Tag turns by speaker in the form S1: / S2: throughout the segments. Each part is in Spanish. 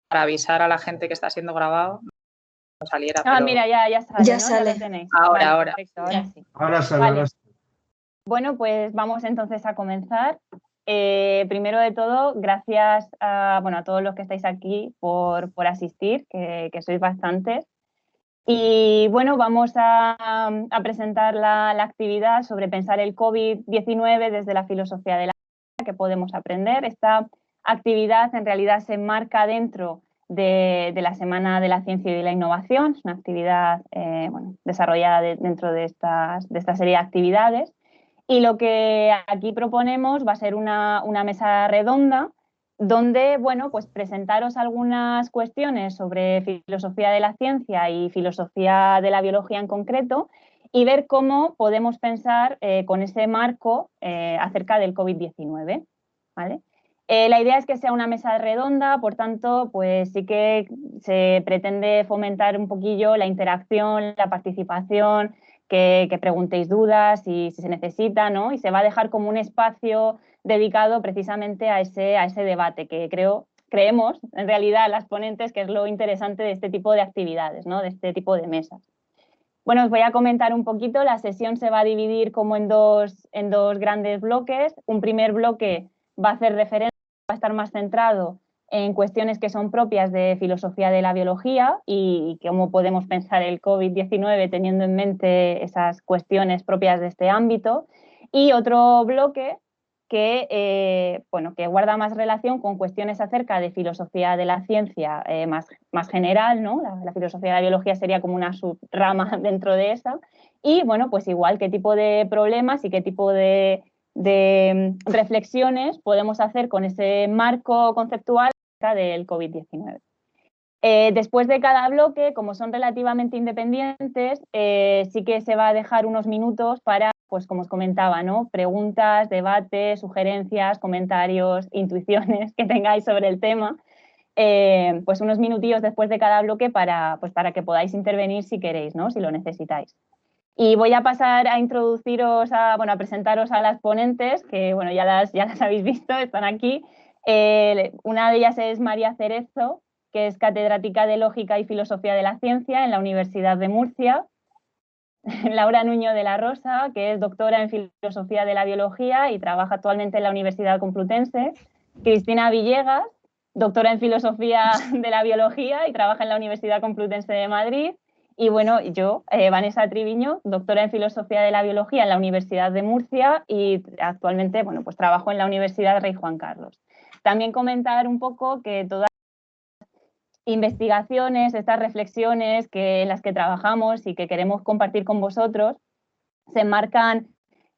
S1: para avisar a la gente que está siendo grabado. No saliera,
S2: Ah,
S1: pero...
S2: mira, ya sale,
S3: Ya
S2: ¿no?
S3: sale.
S2: Ya lo tenéis.
S1: Ahora,
S2: vale,
S1: ahora.
S2: Perfecto, ahora sí.
S4: Ahora sale,
S2: Vale.
S4: ahora sale.
S2: Bueno, pues vamos entonces a comenzar. Primero de todo, gracias a todos los que estáis aquí por asistir, que sois bastantes. Y bueno, vamos a presentar la actividad sobre pensar el COVID-19 desde la filosofía de la ciencia, que podemos aprender. Esta actividad en realidad se enmarca dentro de la Semana de la Ciencia y de la Innovación. Es una actividad desarrollada dentro de esta serie de actividades. Y lo que aquí proponemos va a ser una mesa redonda donde, pues presentaros algunas cuestiones sobre filosofía de la ciencia y filosofía de la biología en concreto y ver cómo podemos pensar con ese marco acerca del COVID-19, ¿vale? La idea es que sea una mesa redonda, por tanto, pues sí que se pretende fomentar un poquillo la interacción, la participación, que preguntéis dudas si se necesita, ¿no? Y se va a dejar como un espacio dedicado precisamente a ese debate que creemos, en realidad, las ponentes, que es lo interesante de este tipo de actividades, ¿no? De este tipo de mesas. Bueno, os voy a comentar un poquito. La sesión se va a dividir como en dos grandes bloques. Un primer bloque va a hacer referencia, va a estar más centrado en cuestiones que son propias de filosofía de la biología y cómo podemos pensar el COVID-19 teniendo en mente esas cuestiones propias de este ámbito. Y otro bloque que guarda más relación con cuestiones acerca de filosofía de la ciencia más general, ¿no? La filosofía de la biología sería como una subrama dentro de esa. Y bueno, pues igual qué tipo de problemas y qué tipo de reflexiones podemos hacer con ese marco conceptual del COVID-19. Después de cada bloque, como son relativamente independientes, sí que se va a dejar unos minutos para, pues como os comentaba, ¿no? Preguntas, debates, sugerencias, comentarios, intuiciones que tengáis sobre el tema. Pues unos minutillos después de cada bloque para que podáis intervenir si queréis, ¿no? Si lo necesitáis. Y voy a pasar a introduciros, a presentaros a las ponentes, que bueno, ya las habéis visto, están aquí. Una de ellas es María Cerezo, que es catedrática de Lógica y Filosofía de la Ciencia en la Universidad de Murcia. Laura Nuño de la Rosa, que es doctora en Filosofía de la Biología y trabaja actualmente en la Universidad Complutense. Cristina Villegas, doctora en Filosofía de la Biología y trabaja en la Universidad Complutense de Madrid. Y bueno, yo, Vanessa Triviño, doctora en Filosofía de la Biología en la Universidad de Murcia y actualmente pues trabajo en la Universidad Rey Juan Carlos. También comentar un poco que todas investigaciones, estas reflexiones en las que trabajamos y que queremos compartir con vosotros, se enmarcan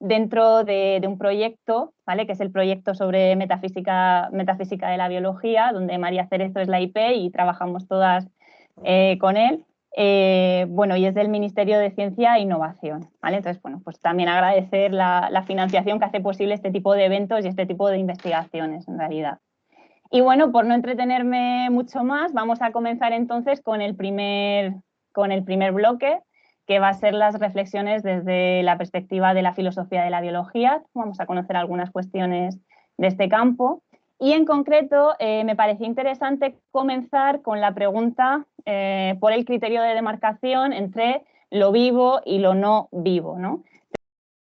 S2: dentro de un proyecto, ¿vale? Que es el proyecto sobre metafísica de la biología, donde María Cerezo es la IP y trabajamos todas con él. Y es del Ministerio de Ciencia e Innovación, ¿vale? Entonces, pues también agradecer la financiación que hace posible este tipo de eventos y este tipo de investigaciones, en realidad. Y bueno, por no entretenerme mucho más, vamos a comenzar entonces con el primer bloque, que va a ser las reflexiones desde la perspectiva de la filosofía de la biología. Vamos a conocer algunas cuestiones de este campo. Y en concreto, me pareció interesante comenzar con la pregunta por el criterio de demarcación entre lo vivo y lo no vivo, ¿no?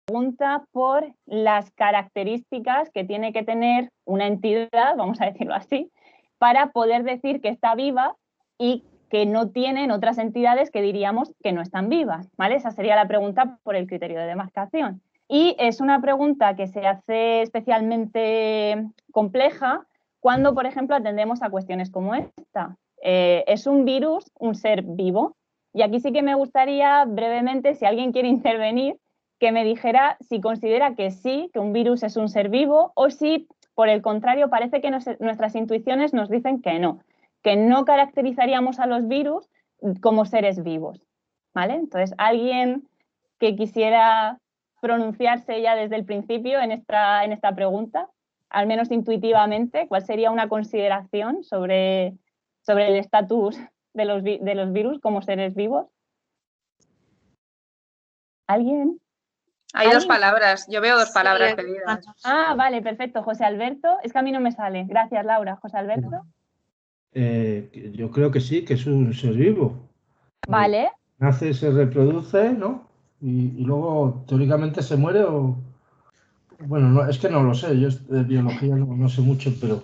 S2: Pregunta por las características que tiene que tener una entidad, vamos a decirlo así, para poder decir que está viva y que no tienen otras entidades que diríamos que no están vivas, ¿vale? Esa sería la pregunta por el criterio de demarcación. Y es una pregunta que se hace especialmente compleja cuando, por ejemplo, atendemos a cuestiones como esta. ¿Es un virus un ser vivo? Y aquí sí que me gustaría brevemente, si alguien quiere intervenir, que me dijera si considera que sí, que un virus es un ser vivo, o si, por el contrario, parece que nuestras intuiciones nos dicen que no caracterizaríamos a los virus como seres vivos, ¿vale? Entonces, alguien que quisiera pronunciarse ya desde el principio en esta pregunta, al menos intuitivamente, ¿cuál sería una consideración sobre el estatus de los virus como seres vivos? ¿Alguien?
S1: Hay dos palabras, yo veo dos palabras pedidas.
S2: Ah, vale, perfecto. José Alberto, es que a mí no me sale. Gracias, Laura. José Alberto.
S3: Yo creo que sí, que es un ser vivo.
S2: ¿Vale?
S3: Nace, se reproduce, ¿no? Y luego teóricamente se muere o... Bueno, no, es que no lo sé, yo de biología no sé mucho, pero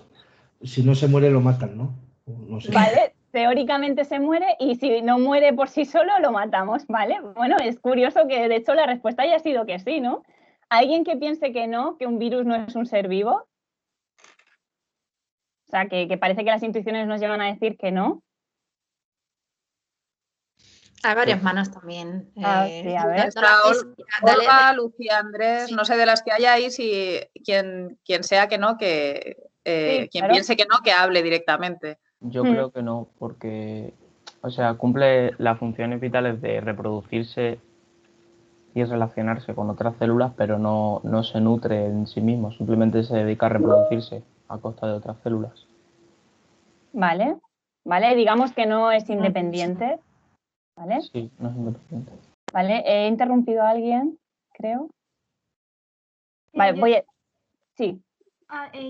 S3: si no se muere lo matan, ¿no? No sé.
S2: ¿Vale? Teóricamente se muere y si no muere por sí solo lo matamos, ¿vale? Bueno, es curioso que de hecho la respuesta haya sido que sí, ¿no? ¿Alguien que piense que no, que un virus no es un ser vivo? O sea, que parece que las intuiciones nos llevan a decir que no.
S4: Hay varias manos también.
S2: Sí, a ver.
S1: Está
S4: Dale.
S1: Olga, Lucía, Andrés,
S4: Sí.
S1: no sé de las que hay ahí, si quien sea que no, que
S2: Sí,
S1: quien
S2: claro.
S1: piense que no, que hable directamente.
S5: Yo creo que no, porque, o sea, cumple las funciones vitales de reproducirse y relacionarse con otras células, pero no se nutre en sí mismo, simplemente se dedica a reproducirse a costa de otras células.
S2: Vale, vale, digamos que no es independiente, ¿vale?
S5: Sí, no es independiente.
S2: Vale, he interrumpido a alguien, creo. Vale, sí.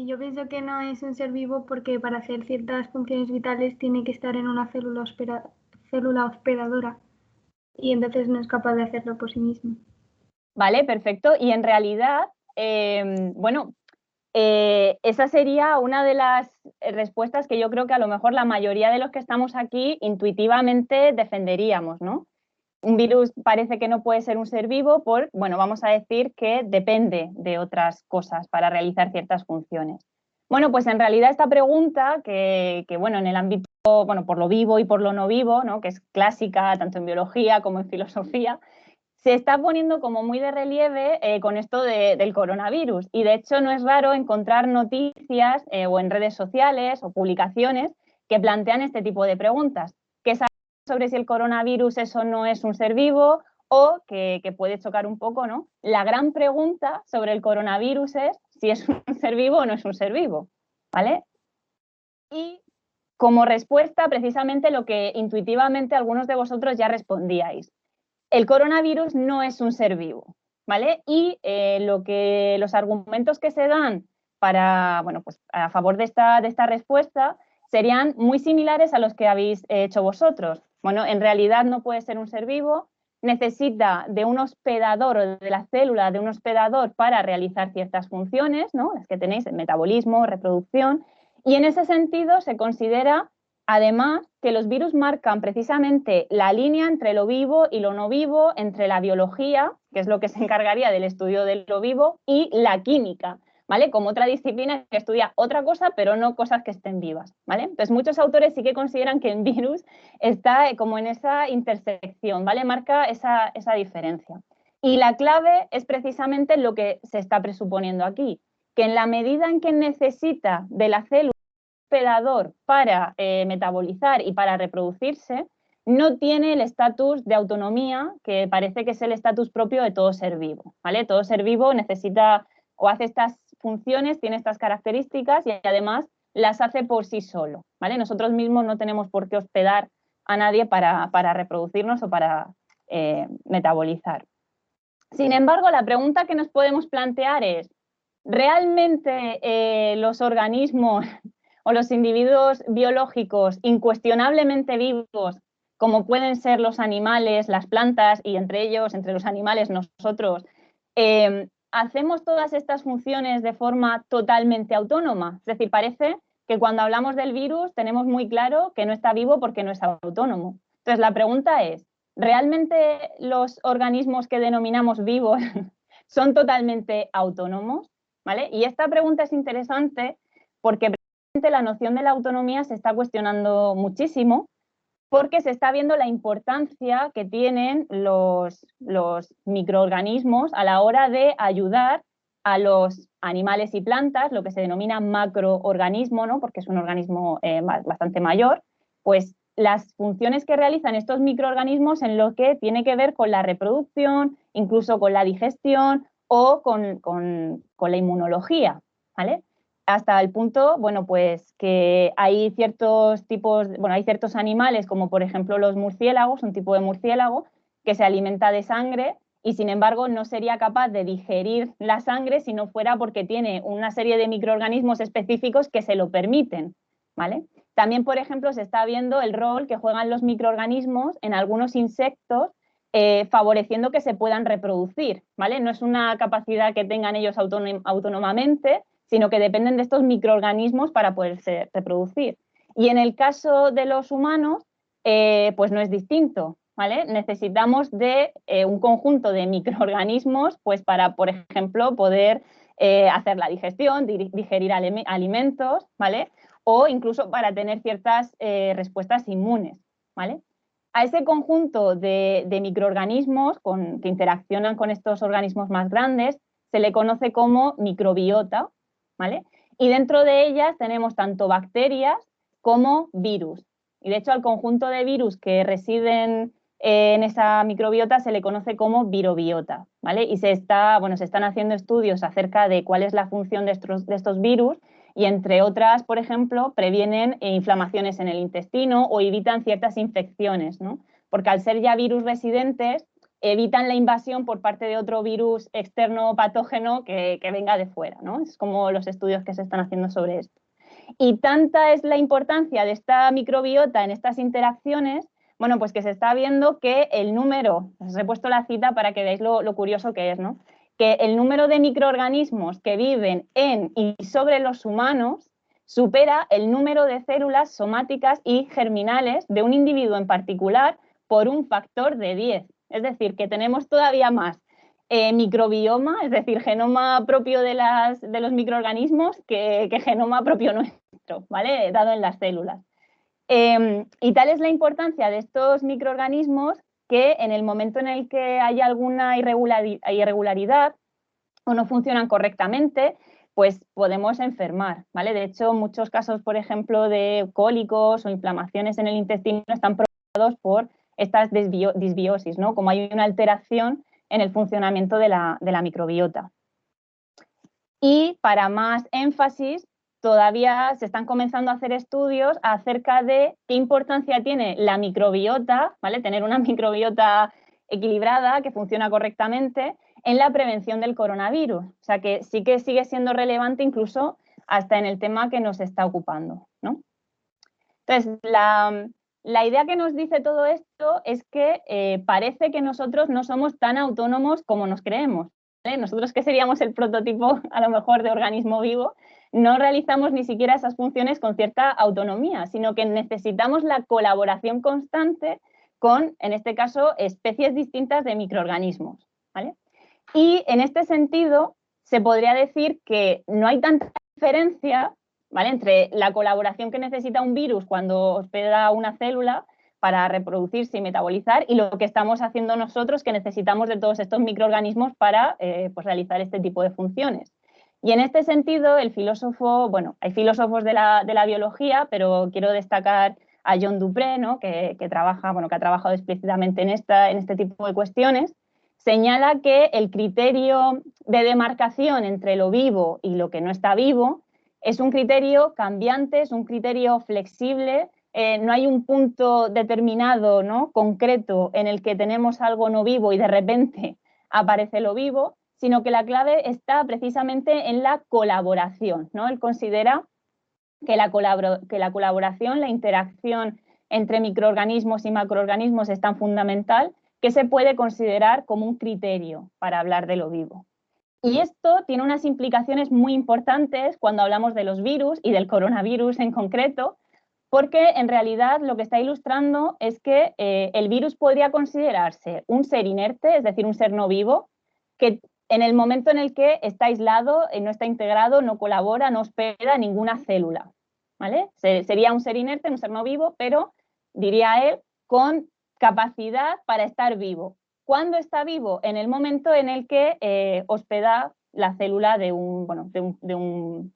S6: Yo pienso que no es un ser vivo porque para hacer ciertas funciones vitales tiene que estar en una célula hospedadora y entonces no es capaz de hacerlo por sí mismo.
S2: Vale, perfecto. Y en realidad, esa sería una de las respuestas que yo creo que a lo mejor la mayoría de los que estamos aquí intuitivamente defenderíamos, ¿no? Un virus parece que no puede ser un ser vivo vamos a decir que depende de otras cosas para realizar ciertas funciones. Bueno, pues en realidad esta pregunta, en el ámbito, por lo vivo y por lo no vivo, ¿no? Que es clásica tanto en biología como en filosofía, se está poniendo como muy de relieve con esto del coronavirus. Y de hecho no es raro encontrar noticias o en redes sociales o publicaciones que plantean este tipo de preguntas. ¿Qué sabemos sobre si el coronavirus eso no es un ser vivo? O que puede chocar un poco, ¿no? La gran pregunta sobre el coronavirus es si es un ser vivo o no es un ser vivo, ¿vale? Y como respuesta, precisamente lo que intuitivamente algunos de vosotros ya respondíais. El coronavirus no es un ser vivo, ¿vale? Y los argumentos que se dan a favor de esta respuesta serían muy similares a los que habéis hecho vosotros. Bueno, en realidad no puede ser un ser vivo, necesita de un hospedador o de la célula de un hospedador para realizar ciertas funciones, ¿no? Las que tenéis, el metabolismo, reproducción, y en ese sentido se considera además que los virus marcan precisamente la línea entre lo vivo y lo no vivo, entre la biología, que es lo que se encargaría del estudio de lo vivo, y la química, ¿vale? Como otra disciplina que estudia otra cosa, pero no cosas que estén vivas, ¿vale? Entonces muchos autores sí que consideran que el virus está como en esa intersección, ¿vale? Marca esa diferencia. Y la clave es precisamente lo que se está presuponiendo aquí, que en la medida en que necesita de la célula hospedador para metabolizar y para reproducirse, no tiene el estatus de autonomía que parece que es el estatus propio de todo ser vivo, ¿vale? Todo ser vivo necesita o hace estas funciones, tiene estas características y además las hace por sí solo, ¿vale? Nosotros mismos no tenemos por qué hospedar a nadie para reproducirnos o para metabolizar. Sin embargo, la pregunta que nos podemos plantear es, ¿realmente los organismos o los individuos biológicos incuestionablemente vivos, como pueden ser los animales, las plantas y entre ellos, entre los animales, nosotros, hacemos todas estas funciones de forma totalmente autónoma? Es decir, parece que cuando hablamos del virus tenemos muy claro que no está vivo porque no es autónomo. Entonces, la pregunta es, ¿realmente los organismos que denominamos vivos son totalmente autónomos? ¿Vale? Y esta pregunta es interesante porque la noción de la autonomía se está cuestionando muchísimo porque se está viendo la importancia que tienen los microorganismos a la hora de ayudar a los animales y plantas, lo que se denomina macroorganismo, ¿no? Porque es un organismo bastante mayor, pues las funciones que realizan estos microorganismos en lo que tiene que ver con la reproducción, incluso con la digestión o con la inmunología, ¿vale? Hasta el punto, pues que hay ciertos tipos, hay ciertos animales, como por ejemplo los murciélagos, un tipo de murciélago que se alimenta de sangre y sin embargo no sería capaz de digerir la sangre si no fuera porque tiene una serie de microorganismos específicos que se lo permiten, ¿vale? También, por ejemplo, se está viendo el rol que juegan los microorganismos en algunos insectos, favoreciendo que se puedan reproducir, ¿vale? No es una capacidad que tengan ellos autónomamente, sino que dependen de estos microorganismos para poderse reproducir. Y en el caso de los humanos, pues no es distinto, ¿vale? Necesitamos de un conjunto de microorganismos pues para, por ejemplo, poder hacer la digestión, digerir alimentos, ¿vale? O incluso para tener ciertas respuestas inmunes, ¿vale? A ese conjunto de microorganismos que interaccionan con estos organismos más grandes se le conoce como microbiota, ¿vale? Y dentro de ellas tenemos tanto bacterias como virus. Y de hecho al conjunto de virus que residen en esa microbiota se le conoce como virobiota, ¿vale? Y se están haciendo estudios acerca de cuál es la función de estos virus y entre otras, por ejemplo, previenen inflamaciones en el intestino o evitan ciertas infecciones, ¿no? Porque al ser ya virus residentes, evitan la invasión por parte de otro virus externo patógeno que venga de fuera, ¿no? Es como los estudios que se están haciendo sobre esto. Y tanta es la importancia de esta microbiota en estas interacciones, bueno, pues que se está viendo que el número, os he puesto la cita para que veáis lo curioso que es, ¿no? Que el número de microorganismos que viven en y sobre los humanos supera el número de células somáticas y germinales de un individuo en particular por un factor de 10. Es decir, que tenemos todavía más microbioma, es decir, genoma propio de los microorganismos que genoma propio nuestro, ¿vale? Dado en las células. Y tal es la importancia de estos microorganismos que en el momento en el que haya alguna irregularidad o no funcionan correctamente, pues podemos enfermar, ¿vale? De hecho, muchos casos, por ejemplo, de cólicos o inflamaciones en el intestino están provocados por estas disbiosis, ¿no? Como hay una alteración en el funcionamiento de la microbiota. Y para más énfasis, todavía se están comenzando a hacer estudios acerca de qué importancia tiene la microbiota, ¿vale? Tener una microbiota equilibrada, que funciona correctamente, en la prevención del coronavirus. O sea que sí que sigue siendo relevante incluso hasta en el tema que nos está ocupando, ¿no? Entonces, la idea que nos dice todo esto es que parece que nosotros no somos tan autónomos como nos creemos, ¿vale? Nosotros, que seríamos el prototipo a lo mejor de organismo vivo, no realizamos ni siquiera esas funciones con cierta autonomía, sino que necesitamos la colaboración constante con, en este caso, especies distintas de microorganismos, ¿vale? Y en este sentido, se podría decir que no hay tanta diferencia, ¿vale?, entre la colaboración que necesita un virus cuando hospeda una célula para reproducirse y metabolizar y lo que estamos haciendo nosotros, que necesitamos de todos estos microorganismos para pues realizar este tipo de funciones. Y en este sentido, el filósofo, bueno, hay filósofos de la biología, pero quiero destacar a John Dupré, ¿no?, que ha trabajado explícitamente en este tipo de cuestiones. Señala que el criterio de demarcación entre lo vivo y lo que no está vivo es un criterio cambiante, es un criterio flexible, no hay un punto determinado, ¿no?, concreto en el que tenemos algo no vivo y de repente aparece lo vivo, sino que la clave está precisamente en la colaboración, ¿no? Él considera que la colaboración, la interacción entre microorganismos y macroorganismos es tan fundamental que se puede considerar como un criterio para hablar de lo vivo. Y esto tiene unas implicaciones muy importantes cuando hablamos de los virus y del coronavirus en concreto, porque en realidad lo que está ilustrando es que el virus podría considerarse un ser inerte, es decir, un ser no vivo, que en el momento en el que está aislado, no está integrado, no colabora, no hospeda ninguna célula, ¿vale? Sería un ser inerte, un ser no vivo, pero, diría él, con capacidad para estar vivo. ¿Cuándo está vivo? En el momento en el que hospeda la célula de un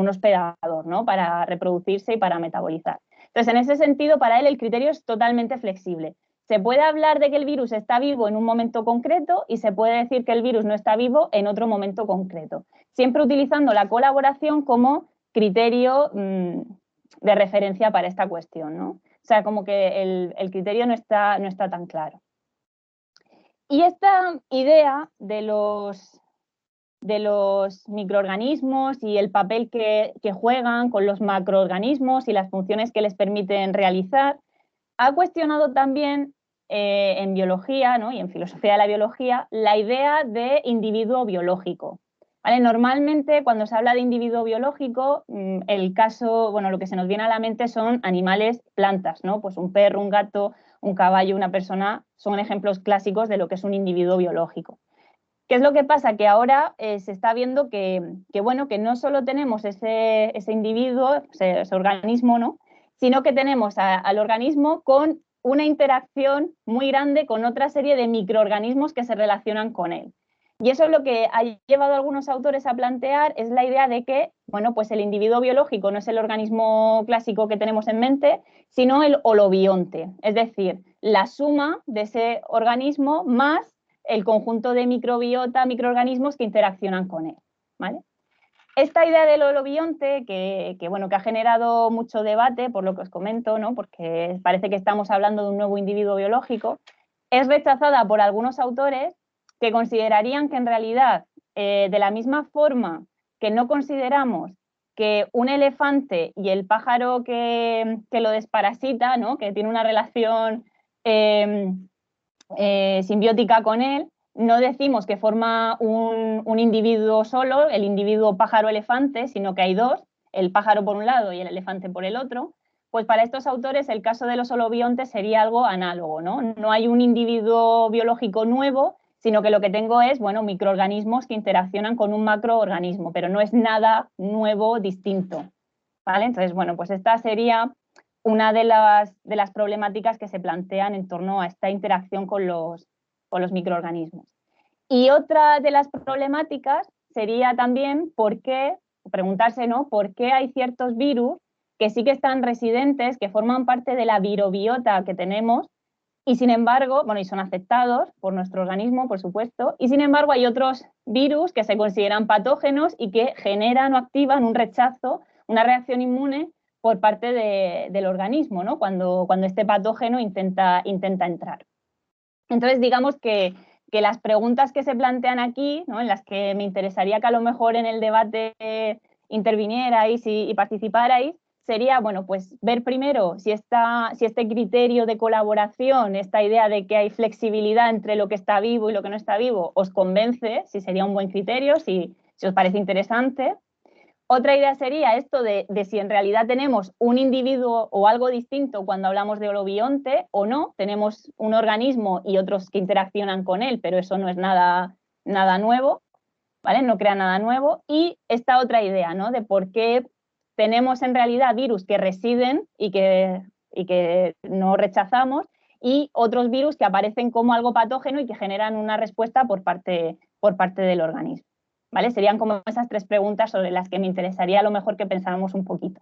S2: hospedador, ¿no?, para reproducirse y para metabolizar. Entonces, en ese sentido, para él el criterio es totalmente flexible. Se puede hablar de que el virus está vivo en un momento concreto y se puede decir que el virus no está vivo en otro momento concreto, siempre utilizando la colaboración como criterio de referencia para esta cuestión, ¿no? O sea, como que el criterio no está tan claro. Y esta idea de los de los microorganismos y el papel que juegan con los macroorganismos y las funciones que les permiten realizar. Ha cuestionado también en biología, ¿no?, y en filosofía de la biología, la idea de individuo biológico. ¿Vale? Normalmente cuando se habla de individuo biológico, el caso, bueno, lo que se nos viene a la mente son animales, plantas, ¿no? Pues un perro, un gato, un caballo, una persona, son ejemplos clásicos de lo que es un individuo biológico. ¿Qué es lo que pasa? Que ahora se está viendo que no solo tenemos ese individuo, ese organismo, ¿no?, sino que tenemos al organismo con una interacción muy grande con otra serie de microorganismos que se relacionan con él. Y eso es lo que ha llevado a algunos autores a plantear, es la idea de que, bueno, pues el individuo biológico no es el organismo clásico que tenemos en mente, sino el holobionte, es decir, la suma de ese organismo más el conjunto de microbiota, microorganismos que interaccionan con él, ¿vale? Esta idea del holobionte, que ha generado mucho debate, por lo que os comento, ¿no?, porque parece que estamos hablando de un nuevo individuo biológico, es rechazada por algunos autores que considerarían que en realidad, de la misma forma que no consideramos que un elefante y el pájaro que lo desparasita, ¿no?, que tiene una relación simbiótica con él, no decimos que forma un individuo solo, el individuo pájaro-elefante, sino que hay dos, el pájaro por un lado y el elefante por el otro. Pues para estos autores el caso de los holobiontes sería algo análogo, ¿no? No hay un individuo biológico nuevo, sino que lo que tengo es, bueno, microorganismos que interaccionan con un macroorganismo, pero no es nada nuevo, distinto, ¿vale? Entonces, bueno, pues esta sería una de las problemáticas que se plantean en torno a esta interacción con los microorganismos. Y otra de las problemáticas sería también preguntarse, ¿no?, por qué hay ciertos virus que sí que están residentes, que forman parte de la virobiota que tenemos, y sin embargo, bueno, y son aceptados por nuestro organismo, por supuesto, y sin embargo hay otros virus que se consideran patógenos y que generan o activan un rechazo, una reacción inmune por parte del organismo, ¿no?, cuando este patógeno intenta entrar. Entonces, digamos que las preguntas que se plantean aquí, ¿no?, en las que me interesaría que a lo mejor en el debate intervinierais y participarais, sería, bueno, pues ver primero si este criterio de colaboración, esta idea de que hay flexibilidad entre lo que está vivo y lo que no está vivo, os convence, si sería un buen criterio, si os parece interesante. Otra idea sería esto de si en realidad tenemos un individuo o algo distinto cuando hablamos de holobionte o no, tenemos un organismo y otros que interaccionan con él, pero eso no es nada nuevo, ¿vale? No crea nada nuevo. Y esta otra idea, ¿no?, de por qué tenemos en realidad virus que residen y que no rechazamos, y otros virus que aparecen como algo patógeno y que generan una respuesta por parte del organismo. ¿Vale? Serían como esas tres preguntas sobre las que me interesaría a lo mejor que pensáramos un poquito.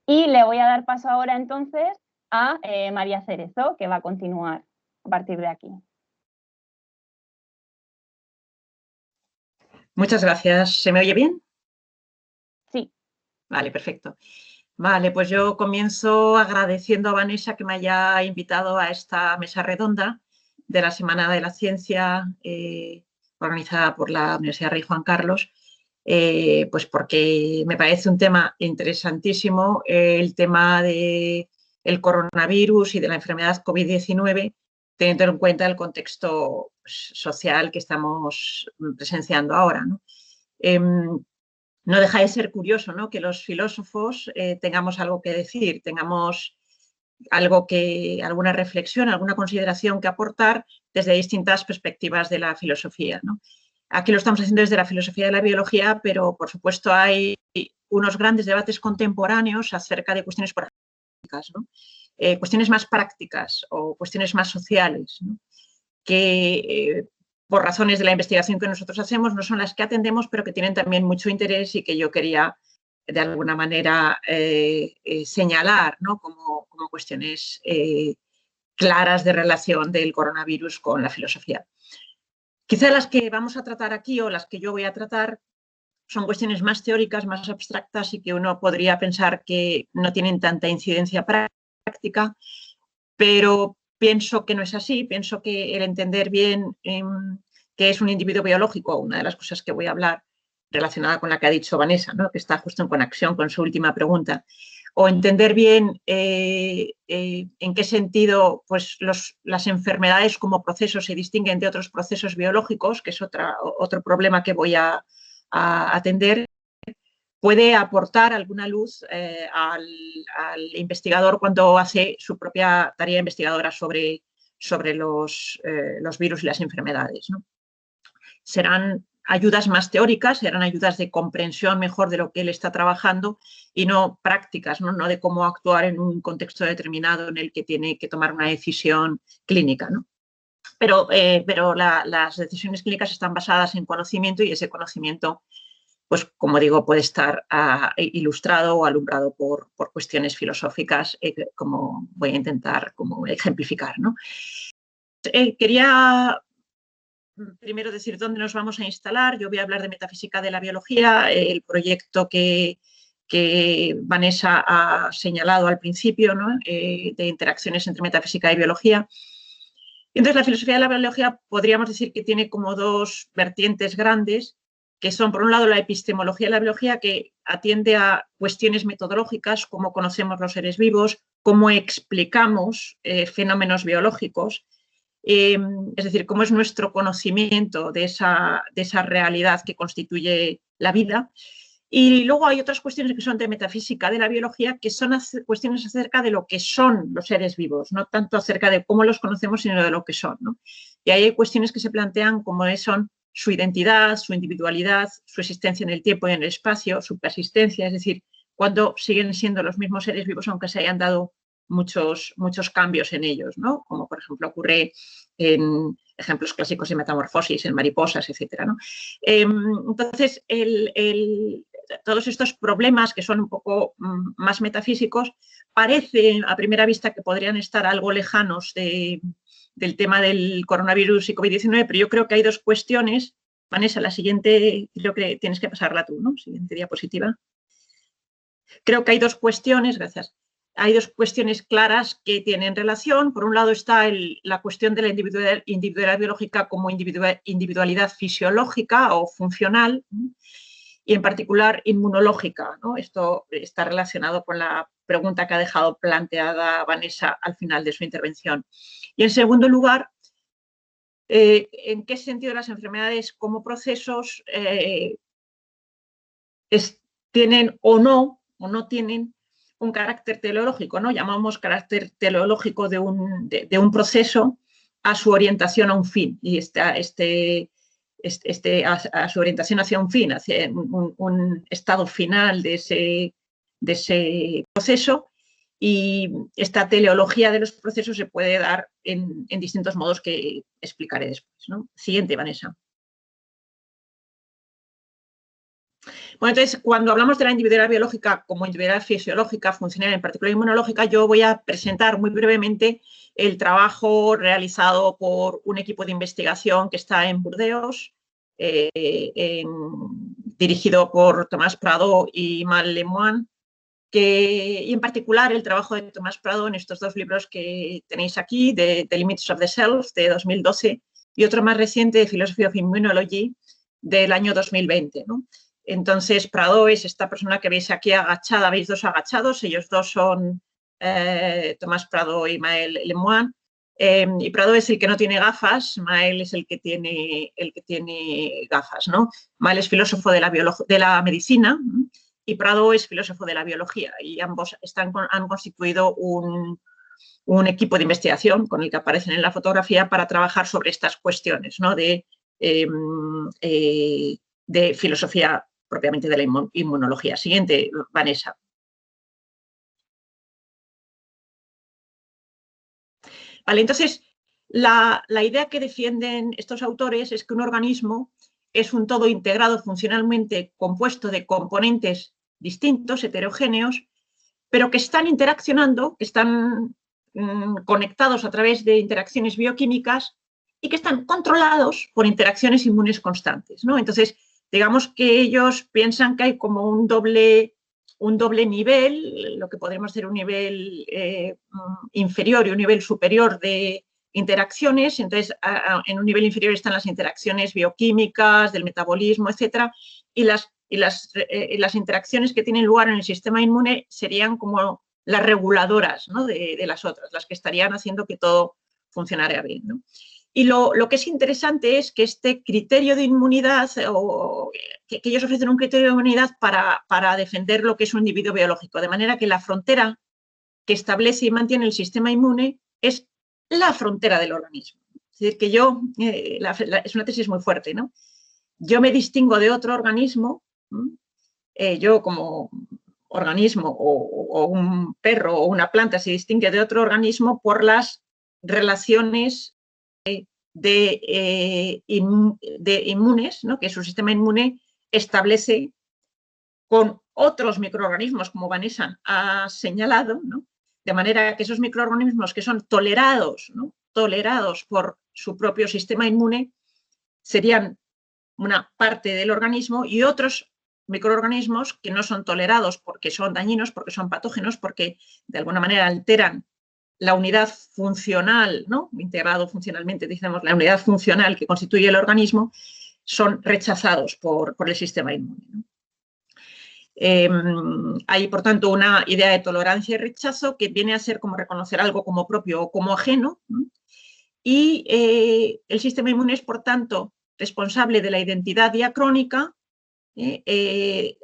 S2: Y le voy a dar paso ahora entonces a María Cerezo, que va a continuar a partir de aquí.
S7: Muchas gracias. ¿Se me oye bien?
S2: Sí.
S7: Vale, perfecto. Vale, pues yo comienzo agradeciendo a Vanessa que me haya invitado a esta mesa redonda de la Semana de la Ciencia organizada por la Universidad Rey Juan Carlos, pues porque me parece un tema interesantísimo, el tema del coronavirus y de la enfermedad COVID-19, teniendo en cuenta el contexto social que estamos presenciando ahora, ¿no? No deja de ser curioso, ¿no?, que los filósofos tengamos algo que decir, tengamos alguna reflexión, alguna consideración que aportar desde distintas perspectivas de la filosofía, ¿no? Aquí lo estamos haciendo desde la filosofía de la biología, pero por supuesto hay unos grandes debates contemporáneos acerca de cuestiones prácticas, ¿no? Cuestiones más prácticas o cuestiones más sociales, ¿no?, que por razones de la investigación que nosotros hacemos no son las que atendemos, pero que tienen también mucho interés y que yo quería de alguna manera señalar, ¿no?, como cuestiones claras de relación del coronavirus con la filosofía. Quizá las que vamos a tratar aquí o las que yo voy a tratar son cuestiones más teóricas, más abstractas y que uno podría pensar que no tienen tanta incidencia práctica, pero pienso que no es así. Pienso que el entender bien qué es un individuo biológico, una de las cosas que voy a hablar relacionada con la que ha dicho Vanessa, ¿no? Que está justo en conexión con su última pregunta, o entender bien en qué sentido pues, las enfermedades como procesos se distinguen de otros procesos biológicos, que es otro problema que voy a atender, puede aportar alguna luz al investigador cuando hace su propia tarea investigadora sobre los virus y las enfermedades, ¿no? Serán ayudas más teóricas, serán ayudas de comprensión mejor de lo que él está trabajando y no prácticas, no de cómo actuar en un contexto determinado en el que tiene que tomar una decisión clínica, ¿no? Pero las decisiones clínicas están basadas en conocimiento y ese conocimiento, pues como digo, puede estar ilustrado o alumbrado por cuestiones filosóficas, como voy a intentar como ejemplificar, ¿no? Quería primero decir dónde nos vamos a instalar. Yo voy a hablar de metafísica de la biología, el proyecto que Vanessa ha señalado al principio, ¿no? De interacciones entre metafísica y biología. Entonces, la filosofía de la biología podríamos decir que tiene como dos vertientes grandes, que son, por un lado, la epistemología de la biología, que atiende a cuestiones metodológicas, cómo conocemos los seres vivos, cómo explicamos fenómenos biológicos, es decir, cómo es nuestro conocimiento de esa realidad que constituye la vida. Y luego hay otras cuestiones que son de metafísica de la biología, que son cuestiones acerca de lo que son los seres vivos, no tanto acerca de cómo los conocemos, sino de lo que son, ¿no? Y ahí hay cuestiones que se plantean como son su identidad, su individualidad, su existencia en el tiempo y en el espacio, su persistencia, es decir, cuando siguen siendo los mismos seres vivos aunque se hayan dado muchos cambios en ellos, ¿no? Como por ejemplo ocurre en ejemplos clásicos de metamorfosis, en mariposas, etcétera, ¿no? Entonces, todos estos problemas que son un poco más metafísicos parecen a primera vista que podrían estar algo lejanos del tema del coronavirus y COVID-19, pero yo creo que hay dos cuestiones. Vanessa, la siguiente, creo que tienes que pasarla tú, ¿no? Siguiente diapositiva. Creo que hay dos cuestiones, gracias. Hay dos cuestiones claras que tienen relación. Por un lado está la cuestión de la individualidad biológica como individualidad fisiológica o funcional y en particular inmunológica, ¿no? Esto está relacionado con la pregunta que ha dejado planteada Vanessa al final de su intervención. Y en segundo lugar, ¿en qué sentido las enfermedades como procesos tienen o no tienen un carácter teleológico, ¿no? Llamamos carácter teleológico de un proceso a su orientación a un fin. Y a su orientación hacia un fin, hacia un estado final de ese proceso. Y esta teleología de los procesos se puede dar en distintos modos que explicaré después, ¿no? Siguiente, Vanessa. Bueno, entonces, cuando hablamos de la individualidad biológica como individualidad fisiológica, funcional, en particular inmunológica, yo voy a presentar muy brevemente el trabajo realizado por un equipo de investigación que está en Burdeos, dirigido por Tomás Prado y Mal Lemoine, y en particular el trabajo de Tomás Prado en estos dos libros que tenéis aquí, The Limits of the Self, de 2012, y otro más reciente, de Philosophy of Immunology, del año 2020, ¿no? Entonces, Prado es esta persona que veis aquí agachada, veis dos agachados, ellos dos son Tomás Prado y Maël Lemoine, y Prado es el que no tiene gafas, Maël es el que tiene gafas, ¿no? Maël es filósofo de la medicina y Prado es filósofo de la biología, y ambos han constituido un equipo de investigación con el que aparecen en la fotografía para trabajar sobre estas cuestiones, ¿no? de filosofía propiamente de la inmunología. Siguiente, Vanessa. Vale, entonces, la idea que defienden estos autores es que un organismo es un todo integrado funcionalmente compuesto de componentes distintos, heterogéneos, pero que están interaccionando, que están conectados a través de interacciones bioquímicas y que están controlados por interacciones inmunes constantes, ¿no? Entonces, digamos que ellos piensan que hay como un doble nivel, lo que podríamos decir un nivel inferior y un nivel superior de interacciones, entonces en un nivel inferior están las interacciones bioquímicas, del metabolismo, etcétera, y las interacciones que tienen lugar en el sistema inmune serían como las reguladoras, ¿no?, de las otras, las que estarían haciendo que todo funcionara bien, ¿no? Y lo que es interesante es que este criterio de inmunidad, o que ellos ofrecen un criterio de inmunidad para defender lo que es un individuo biológico, de manera que la frontera que establece y mantiene el sistema inmune es la frontera del organismo. Es decir, que yo, es una tesis muy fuerte, ¿no? Yo me distingo de otro organismo, yo como organismo o un perro o una planta se distingue de otro organismo por las relaciones de inmunes, ¿no?, que su sistema inmune establece con otros microorganismos, como Vanessa ha señalado, ¿no?, de manera que esos microorganismos que son tolerados, ¿no?, tolerados por su propio sistema inmune serían una parte del organismo, y otros microorganismos que no son tolerados porque son dañinos, porque son patógenos, porque de alguna manera alteran la unidad funcional, ¿no?, integrado funcionalmente, decimos, la unidad funcional que constituye el organismo, son rechazados por el sistema inmune, ¿no? Hay, por tanto, una idea de tolerancia y rechazo que viene a ser como reconocer algo como propio o como ajeno, ¿no? Y el sistema inmune es, por tanto, responsable de la identidad diacrónica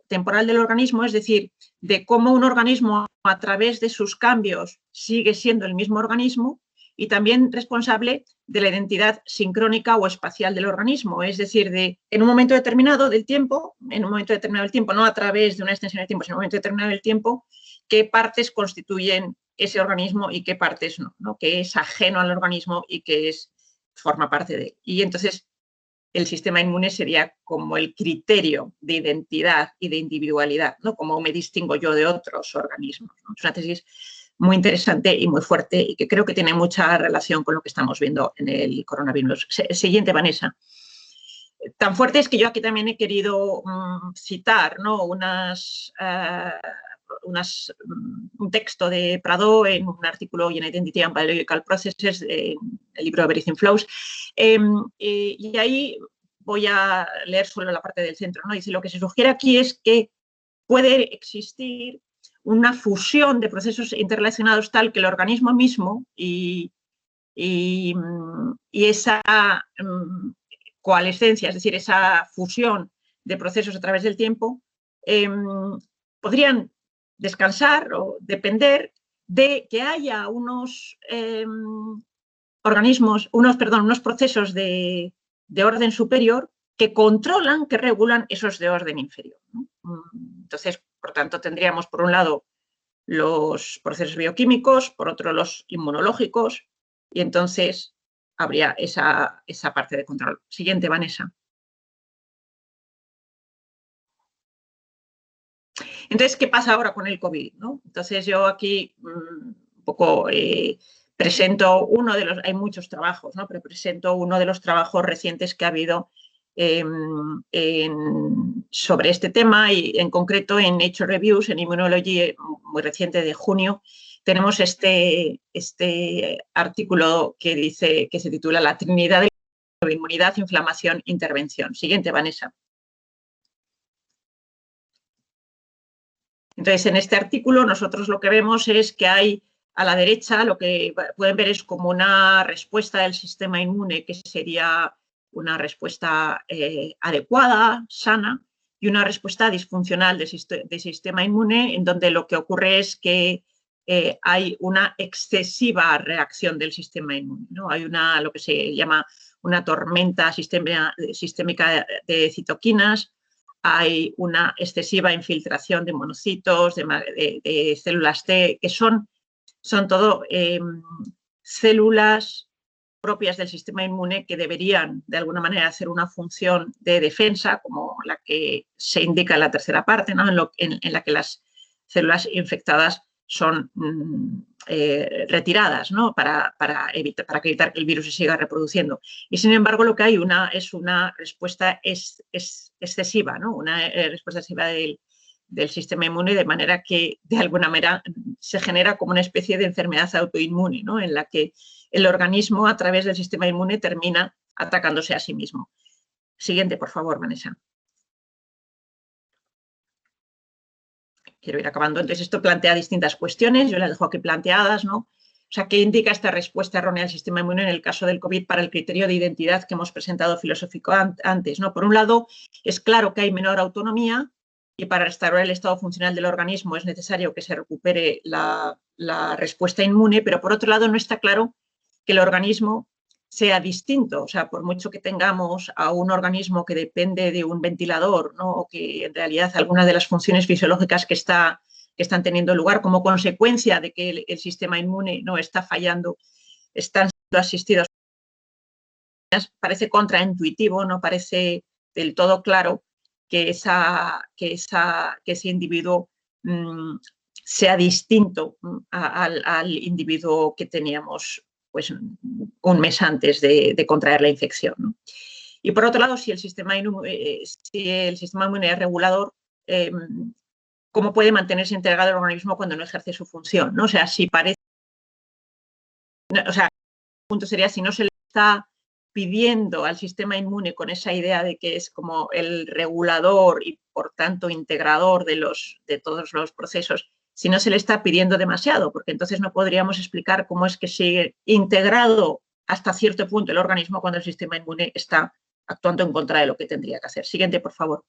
S7: temporal del organismo, es decir, de cómo un organismo a través de sus cambios sigue siendo el mismo organismo, y también responsable de la identidad sincrónica o espacial del organismo, es decir, de en un momento determinado del tiempo, no a través de una extensión de tiempo, sino en un momento determinado del tiempo, qué partes constituyen ese organismo y qué partes no, ¿no?, que es ajeno al organismo y que forma parte de él. Y entonces el sistema inmune sería como el criterio de identidad y de individualidad, ¿no?, como me distingo yo de otros organismos, ¿no? Es una tesis muy interesante y muy fuerte, y que creo que tiene mucha relación con lo que estamos viendo en el coronavirus. Siguiente, Vanessa. Tan fuerte es que yo aquí también he querido citar, ¿no?, un texto de Prado en un artículo en Identity and Biological Processes, el libro Everything Flows, y ahí voy a leer solo la parte del centro, ¿no? Dice: lo que se sugiere aquí es que puede existir una fusión de procesos interrelacionados tal que el organismo mismo y esa coalescencia, es decir, esa fusión de procesos a través del tiempo, podrían descansar o depender de que haya unos procesos de orden superior que controlan, que regulan esos de orden inferior, ¿no? Entonces, por tanto, tendríamos por un lado los procesos bioquímicos, por otro los inmunológicos, y entonces habría esa parte de control. Siguiente, Vanessa. Entonces, ¿qué pasa ahora con el COVID, ¿no? Entonces, yo aquí un poco presento hay muchos trabajos, ¿no?, pero presento uno de los trabajos recientes que ha habido sobre este tema, y en concreto en Nature Reviews, en Immunology, muy reciente, de junio, tenemos este artículo que se titula La Trinidad de la inmunidad, inflamación, intervención. Siguiente, Vanessa. Entonces, en este artículo nosotros lo que vemos es que hay a la derecha, lo que pueden ver es como una respuesta del sistema inmune, que sería una respuesta adecuada, sana, y una respuesta disfuncional del sistema inmune, en donde lo que ocurre es que hay una excesiva reacción del sistema inmune, ¿no? Hay lo que se llama una tormenta sistémica de citoquinas, hay una excesiva infiltración de monocitos, de células T, que son todo células propias del sistema inmune que deberían, de alguna manera, hacer una función de defensa, como la que se indica en la tercera parte, ¿no?, en la que las células infectadas son retiradas, ¿no?, para evitar que el virus se siga reproduciendo. Y, sin embargo, lo que hay es una respuesta excesiva, ¿no?, una respuesta excesiva del sistema inmune, de manera que de alguna manera se genera como una especie de enfermedad autoinmune, ¿no? En la que el organismo a través del sistema inmune termina atacándose a sí mismo. Siguiente, por favor, Vanessa. Quiero ir acabando. Entonces, esto plantea distintas cuestiones, yo las dejo aquí planteadas, ¿no? O sea, ¿qué indica esta respuesta errónea del sistema inmune en el caso del COVID para el criterio de identidad que hemos presentado filosófico antes, ¿no? Por un lado, es claro que hay menor autonomía y para restaurar el estado funcional del organismo es necesario que se recupere la respuesta inmune, pero por otro lado no está claro que el organismo sea distinto. O sea, por mucho que tengamos a un organismo que depende de un ventilador, ¿no? O que en realidad algunas de las funciones fisiológicas que están teniendo lugar como consecuencia de que el sistema inmune no está fallando, están siendo asistidos. Parece contraintuitivo, no parece del todo claro que ese individuo sea distinto al individuo que teníamos pues, un mes antes de contraer la infección, ¿no? Y por otro lado, si el sistema inmune es regulador, ¿cómo puede mantenerse integrado el organismo cuando no ejerce su función, ¿no? O sea, si parece... O sea, el punto sería si no se le está pidiendo al sistema inmune con esa idea de que es como el regulador y, por tanto, integrador de todos los procesos, si no se le está pidiendo demasiado, porque entonces no podríamos explicar cómo es que sigue integrado hasta cierto punto el organismo cuando el sistema inmune está actuando en contra de lo que tendría que hacer. Siguiente, por favor.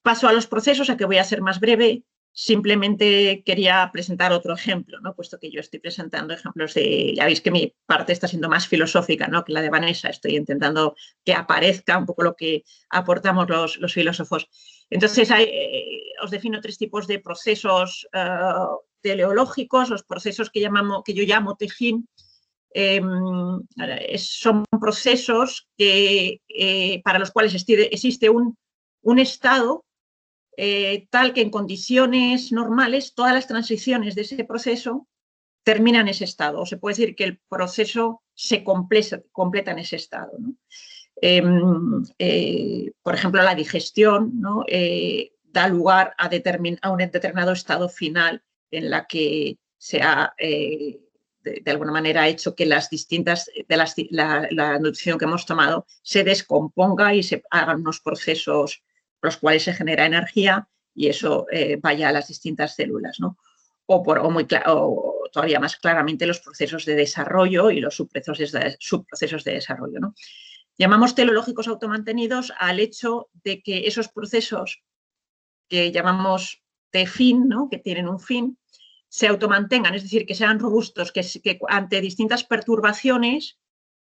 S7: Paso a los procesos, a que voy a ser más breve. Simplemente quería presentar otro ejemplo, ¿no? Puesto que yo estoy presentando ejemplos de... Ya veis que mi parte está siendo más filosófica, ¿no? Que la de Vanessa. Estoy intentando que aparezca un poco lo que aportamos los filósofos. Entonces, os defino 3 tipos de procesos teleológicos. Los procesos que yo llamo TEFIN. Son procesos para los cuales existe un estado tal que en condiciones normales todas las transiciones de ese proceso terminan en ese estado. O se puede decir que el proceso se completa en ese estado, ¿no? Por ejemplo, la digestión, ¿no? Da lugar a un determinado estado final en la que se ha, de alguna manera, hecho que las distintas, la nutrición que hemos tomado se descomponga y se hagan unos procesos por los cuales se genera energía y eso vaya a las distintas células, ¿no? O todavía más claramente los procesos de desarrollo y los subprocesos de desarrollo, ¿no? Llamamos teleológicos automantenidos al hecho de que esos procesos que llamamos de fin, ¿no? Que tienen un fin, se automantengan, es decir, que sean robustos, que ante distintas perturbaciones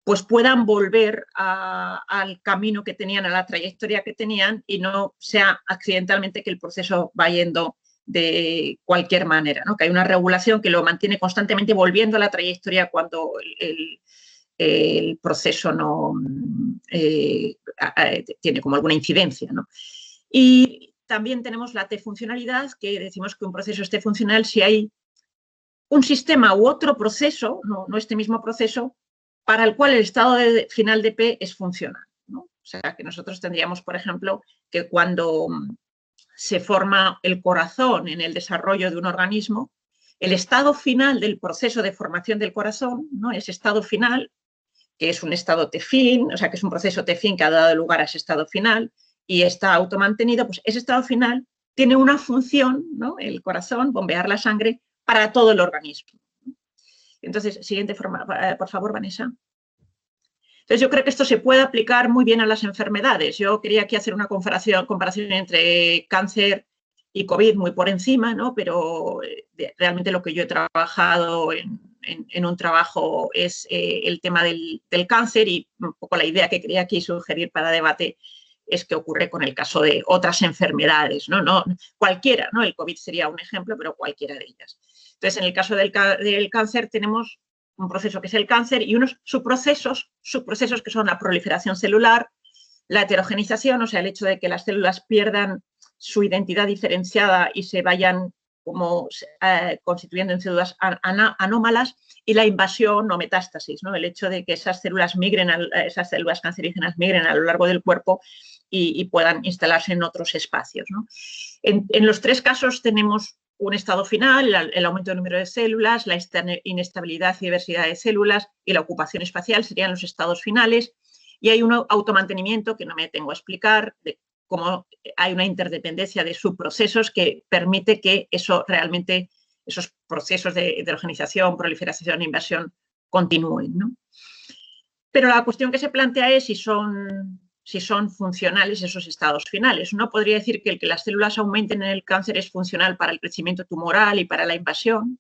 S7: pues puedan volver al camino que tenían, a la trayectoria que tenían y no sea accidentalmente que el proceso va yendo de cualquier manera, ¿no? Que hay una regulación que lo mantiene constantemente volviendo a la trayectoria cuando el proceso no tiene como alguna incidencia, ¿no? Y también tenemos la T-funcionalidad, que decimos que un proceso es T-funcional si hay un sistema u otro proceso, no este mismo proceso, para el cual el estado final de P es funcional, ¿no? O sea, que nosotros tendríamos, por ejemplo, que cuando se forma el corazón en el desarrollo de un organismo, el estado final del proceso de formación del corazón, ¿no? Ese estado final, que es un estado T-fin, o sea, que es un proceso T-fin que ha dado lugar a ese estado final y está automantenido, pues ese estado final tiene una función, ¿no? El corazón, bombear la sangre para todo el organismo. Entonces, siguiente forma, por favor, Vanessa. Entonces, yo creo que esto se puede aplicar muy bien a las enfermedades. Yo quería aquí hacer una comparación entre cáncer y COVID muy por encima, ¿no? Pero realmente lo que yo he trabajado en un trabajo es el tema del cáncer y un poco la idea que quería aquí sugerir para debate es que ocurre con el caso de otras enfermedades, ¿no? No cualquiera, ¿no? El COVID sería un ejemplo, pero cualquiera de ellas. Entonces, en el caso del cáncer tenemos un proceso que es el cáncer y unos subprocesos que son la proliferación celular, la heterogenización, o sea, el hecho de que las células pierdan su identidad diferenciada y se vayan como constituyendo en células anómalas, y la invasión o metástasis, ¿no? El hecho de que esas células cancerígenas migren a lo largo del cuerpo y puedan instalarse en otros espacios, ¿no? En los tres casos tenemos un estado final, el aumento del número de células, la inestabilidad y diversidad de células y la ocupación espacial serían los estados finales, y hay un automantenimiento que no me detengo a explicar, de cómo hay una interdependencia de subprocesos que permite que eso realmente, esos procesos de heterogenización, proliferación e invasión continúen, ¿no? Pero la cuestión que se plantea es si son funcionales esos estados finales. Uno podría decir que el que las células aumenten en el cáncer es funcional para el crecimiento tumoral y para la invasión.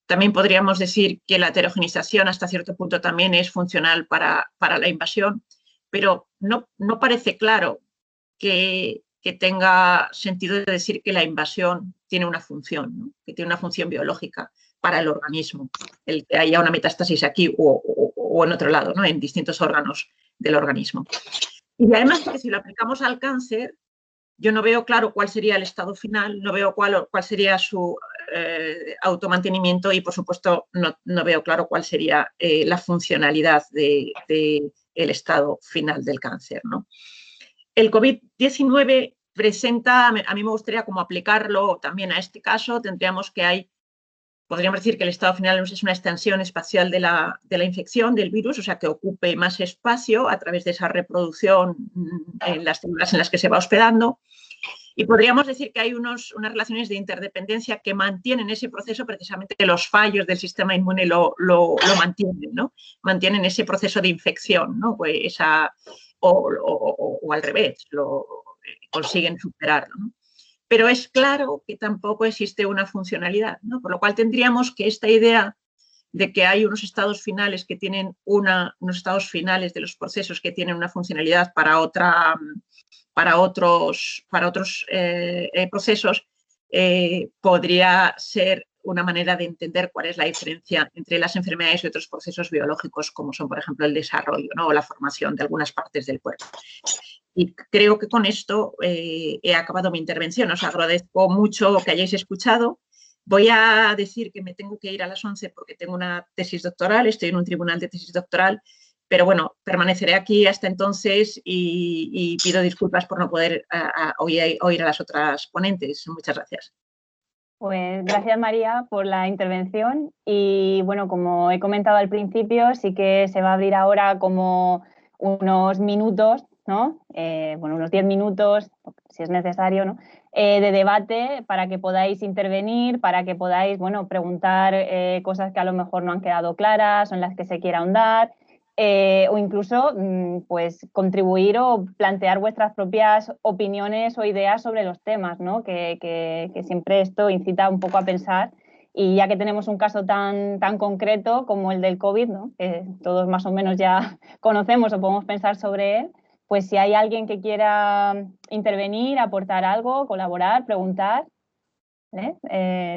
S7: También podríamos decir que la heterogenización hasta cierto punto también es funcional para la invasión, pero no parece claro que tenga sentido decir que la invasión tiene una función, ¿no? Que tiene una función biológica para el organismo, el que haya una metástasis aquí o en otro lado, ¿no? En distintos órganos del organismo. Y además, que si lo aplicamos al cáncer, yo no veo claro cuál sería el estado final, no veo cuál sería su automantenimiento y, por supuesto, no veo claro cuál sería la funcionalidad del estado final del cáncer, ¿no? El COVID-19 presenta, a mí me gustaría como aplicarlo también a este caso, podríamos decir que el estado final es una extensión espacial de la infección del virus, o sea, que ocupe más espacio a través de esa reproducción en las células en las que se va hospedando. Y podríamos decir que hay unas relaciones de interdependencia que mantienen ese proceso, precisamente que los fallos del sistema inmune lo mantienen, ¿no? Mantienen ese proceso de infección, ¿no? Pues o al revés, lo consiguen superarlo, ¿no? Pero es claro que tampoco existe una funcionalidad, ¿no? Por lo cual tendríamos que esta idea de que hay unos estados finales que tienen unos estados finales de los procesos que tienen una funcionalidad para otros procesos, podría ser una manera de entender cuál es la diferencia entre las enfermedades y otros procesos biológicos, como son, por ejemplo, el desarrollo, ¿no? O la formación de algunas partes del cuerpo. Y creo que con esto he acabado mi intervención. Os agradezco mucho que hayáis escuchado. Voy a decir que me tengo que ir a las 11 porque tengo una tesis doctoral, estoy en un tribunal de tesis doctoral, pero bueno, permaneceré aquí hasta entonces y pido disculpas por no poder oír a las otras ponentes. Muchas gracias.
S2: Pues gracias, María, por la intervención y bueno, como he comentado al principio, sí que se va a abrir ahora como unos minutos, ¿no? Unos 10 minutos, si es necesario, ¿no? De debate para que podáis intervenir, para que podáis, bueno, preguntar cosas que a lo mejor no han quedado claras o en las que se quiera ahondar. O incluso pues contribuir o plantear vuestras propias opiniones o ideas sobre los temas, ¿no? Que siempre esto incita un poco a pensar, y ya que tenemos un caso tan concreto como el del COVID, ¿no? Que todos más o menos ya conocemos o podemos pensar sobre él, pues si hay alguien que quiera intervenir, aportar algo, colaborar, preguntar,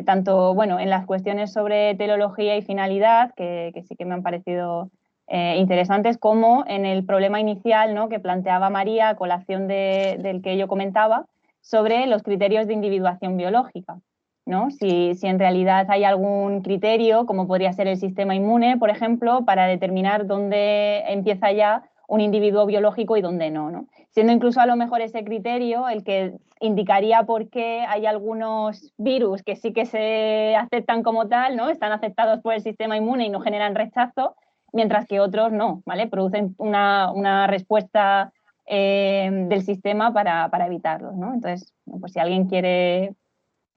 S2: tanto bueno, en las cuestiones sobre teleología y finalidad, que sí que me han parecido interesantes, como en el problema inicial, ¿no? Que planteaba María a colación del que yo comentaba sobre los criterios de individuación biológica, ¿no? Si en realidad hay algún criterio, como podría ser el sistema inmune, por ejemplo, para determinar dónde empieza ya un individuo biológico y dónde no, ¿no? Siendo incluso a lo mejor ese criterio el que indicaría por qué hay algunos virus que sí que se aceptan como tal, ¿no? Están aceptados por el sistema inmune y no generan rechazo, mientras que otros no, ¿vale? Producen una respuesta del sistema para evitarlos, ¿no? Entonces, pues si alguien quiere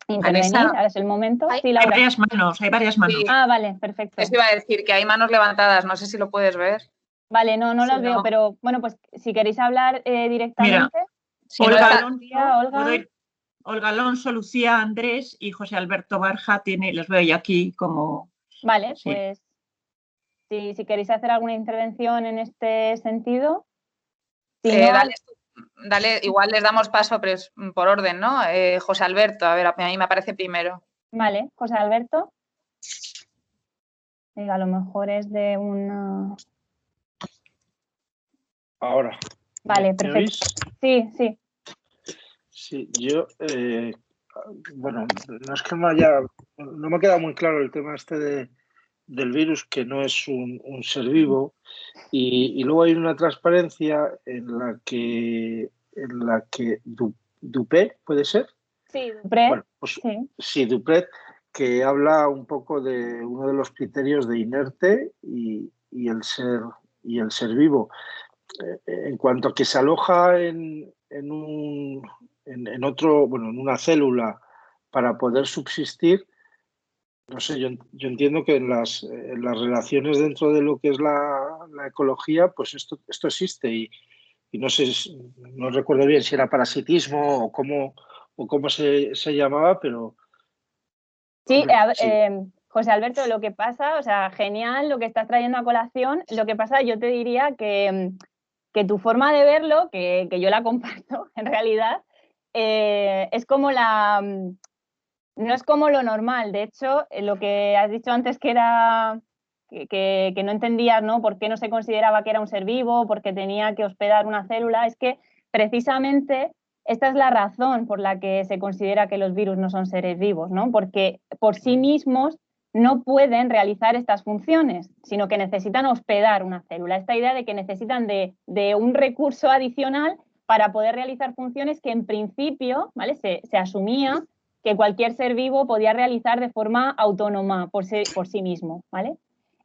S2: intervenir, ahora es el momento.
S7: Hay,
S2: sí, Laura.
S7: hay varias manos.
S1: Sí.
S2: Ah, vale, perfecto.
S1: Eso iba a decir, que hay manos levantadas, no sé si lo puedes ver.
S2: Vale, no
S1: Sí,
S2: las veo, pero bueno, pues si queréis hablar directamente.
S7: Mira,
S1: Si
S7: Olga,
S1: no
S7: Alonso, Olga Alonso, Lucía Andrés y José Alberto Barja, les veo yo aquí como...
S2: Vale,
S7: sí.
S2: pues si queréis hacer alguna intervención en este sentido. Si no,
S1: dale, igual les damos paso, pero es por orden, ¿no? José Alberto, a ver, a mí me aparece primero.
S2: Vale, José Alberto. A lo mejor es de una...
S3: Ahora.
S2: Vale,
S3: ¿Me
S2: perfecto.
S3: oís?
S2: Sí.
S3: Sí, yo, bueno, no es que no me ha quedado muy claro el tema del virus, que no es un ser vivo, y luego hay una transparencia en la que en la que Dupret, ¿puede ser?
S2: Sí, Dupret.
S3: Bueno, pues
S2: Sí.
S3: sí, Dupret, que habla un poco de uno de los criterios de inerte y el ser vivo. En cuanto a que se aloja en una célula para poder subsistir, no sé, yo entiendo que en las relaciones dentro de lo que es la ecología, pues esto existe y no sé, no recuerdo bien si era parasitismo o cómo se llamaba, pero...
S2: Sí,
S3: hombre, sí.
S2: José Alberto, lo que pasa, o sea, genial lo que estás trayendo a colación. Lo que pasa, yo te diría que tu forma de verlo, que yo la comparto en realidad, es como no es como lo normal. De hecho, lo que has dicho antes que era que no entendías, ¿no? Por qué no se consideraba que era un ser vivo, porque tenía que hospedar una célula, es que precisamente esta es la razón por la que se considera que los virus no son seres vivos, ¿no? Porque por sí mismos no pueden realizar estas funciones, sino que necesitan hospedar una célula. Esta idea de que necesitan de un recurso adicional para poder realizar funciones que en principio, ¿vale? Se asumía que cualquier ser vivo podía realizar de forma autónoma por sí mismo, ¿vale?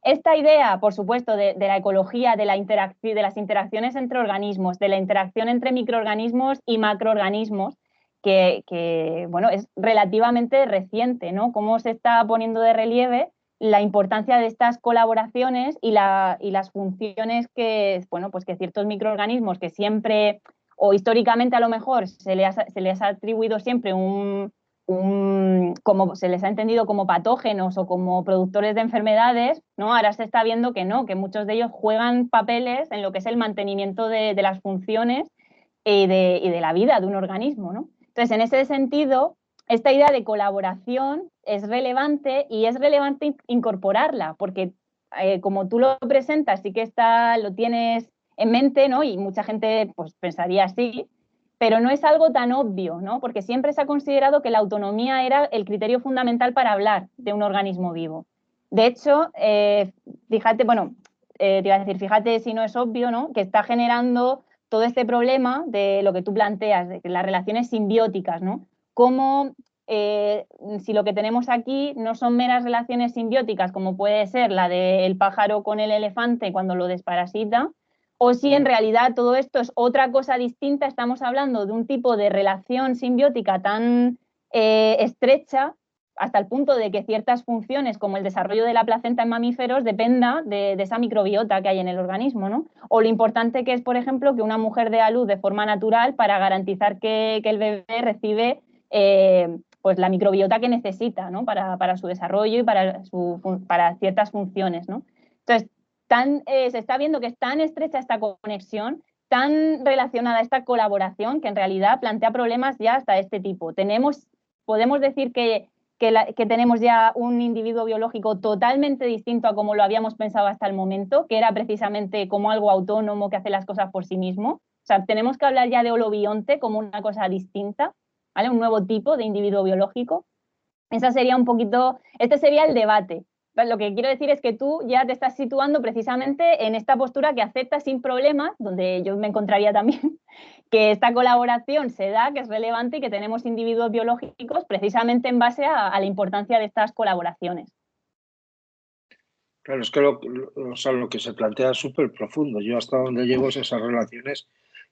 S2: Esta idea, por supuesto, de la ecología, de las interacciones entre organismos, de la interacción entre microorganismos y macroorganismos, que bueno, es relativamente reciente, ¿no? Cómo se está poniendo de relieve la importancia de estas colaboraciones y las funciones que, bueno, pues que ciertos microorganismos que siempre, o históricamente a lo mejor, se les ha atribuido siempre como se les ha entendido como patógenos o como productores de enfermedades, ¿no? Ahora se está viendo que no, que muchos de ellos juegan papeles en lo que es el mantenimiento de las funciones y de la vida de un organismo, ¿no? Entonces, en ese sentido, esta idea de colaboración es relevante y es relevante incorporarla, porque como tú lo presentas, sí que lo tienes en mente, ¿no? Y mucha gente pues, pensaría así, pero no es algo tan obvio, ¿no? Porque siempre se ha considerado que la autonomía era el criterio fundamental para hablar de un organismo vivo. De hecho, fíjate, bueno, te iba a decir, fíjate si no es obvio, ¿no? Que está generando todo este problema de lo que tú planteas, de las relaciones simbióticas, ¿no? Cómo si lo que tenemos aquí no son meras relaciones simbióticas, como puede ser la del pájaro con el elefante cuando lo desparasita, o si en realidad todo esto es otra cosa distinta, estamos hablando de un tipo de relación simbiótica tan estrecha hasta el punto de que ciertas funciones como el desarrollo de la placenta en mamíferos dependa de esa microbiota que hay en el organismo, ¿no? O lo importante que es, por ejemplo, que una mujer dé a luz de forma natural para garantizar que el bebé recibe pues la microbiota que necesita, ¿no? Para su desarrollo y para ciertas funciones, ¿no? Entonces, se está viendo que es tan estrecha esta conexión, tan relacionada esta colaboración, que en realidad plantea problemas ya hasta de este tipo. Podemos decir que tenemos ya un individuo biológico totalmente distinto a como lo habíamos pensado hasta el momento, que era precisamente como algo autónomo que hace las cosas por sí mismo. O sea, tenemos que hablar ya de holobionte como una cosa distinta, ¿vale? Un nuevo tipo de individuo biológico. Esa sería este sería el debate. Lo que quiero decir es que tú ya te estás situando precisamente en esta postura que acepta sin problemas, donde yo me encontraría también, que esta colaboración se da, que es relevante y que tenemos individuos biológicos precisamente en base a la importancia de estas colaboraciones.
S3: Claro, es que lo que se plantea es súper profundo. Yo hasta donde llego es esas relaciones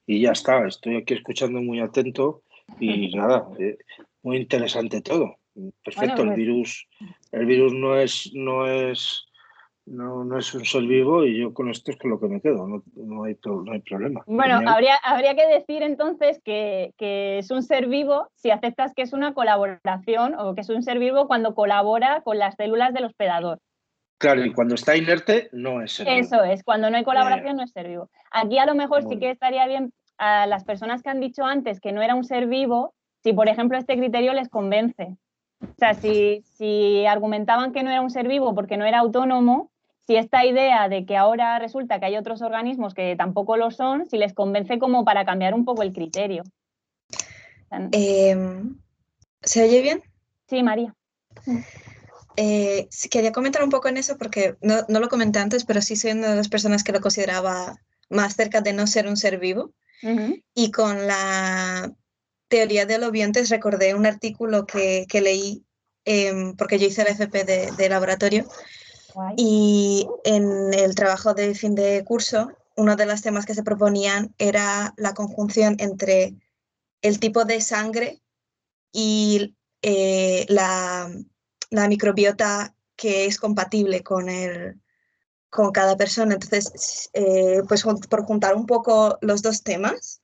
S3: y ya está. Estoy aquí escuchando muy atento y nada, muy interesante todo. Perfecto,
S2: Bueno,
S3: el virus no es un ser vivo y yo con esto es con lo que me quedo, no hay problema.
S2: Bueno,
S3: Genial.
S2: habría que decir entonces que es un ser vivo si aceptas que es una colaboración o que es un ser vivo cuando colabora con las células del hospedador.
S3: Claro, y cuando está inerte no es ser vivo.
S2: Eso es, cuando no hay colaboración no es ser vivo. Aquí a lo mejor sí que estaría bien a las personas que han dicho antes que no era un ser vivo, si por ejemplo este criterio les convence. O sea, si argumentaban que no era un ser vivo porque no era autónomo, si esta idea de que ahora resulta que hay otros organismos que tampoco lo son, si les convence como para cambiar un poco el criterio.
S4: ¿Se oye bien?
S2: Sí, María.
S4: Quería comentar un poco en eso porque no lo comenté antes, pero sí soy una de las personas que lo consideraba más cerca de no ser un ser vivo. Y con la teoría de holobiontes recordé un artículo que leí, porque yo hice la FP de laboratorio, y en el trabajo de fin de curso, uno de los temas que se proponían era la conjunción entre el tipo de sangre y la microbiota que es compatible con cada persona. Entonces, pues por juntar un poco los dos temas,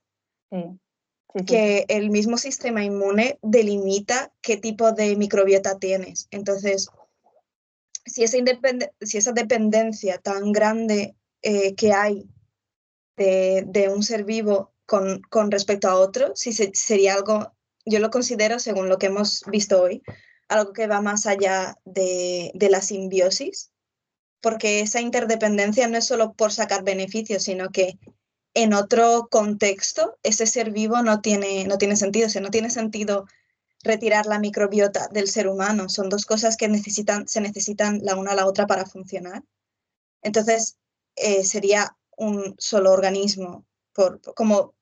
S4: que el mismo sistema inmune delimita qué tipo de microbiota tienes. Entonces, si esa dependencia tan grande que hay de un ser vivo con respecto a otro, sería algo, yo lo considero, según lo que hemos visto hoy, algo que va más allá de la simbiosis, porque esa interdependencia no es solo por sacar beneficios, sino que en otro contexto ese ser vivo no tiene sentido. O sea, no tiene sentido retirar la microbiota del ser humano. Son dos cosas que se necesitan la una a la otra para funcionar. Entonces, sería un solo organismo. Como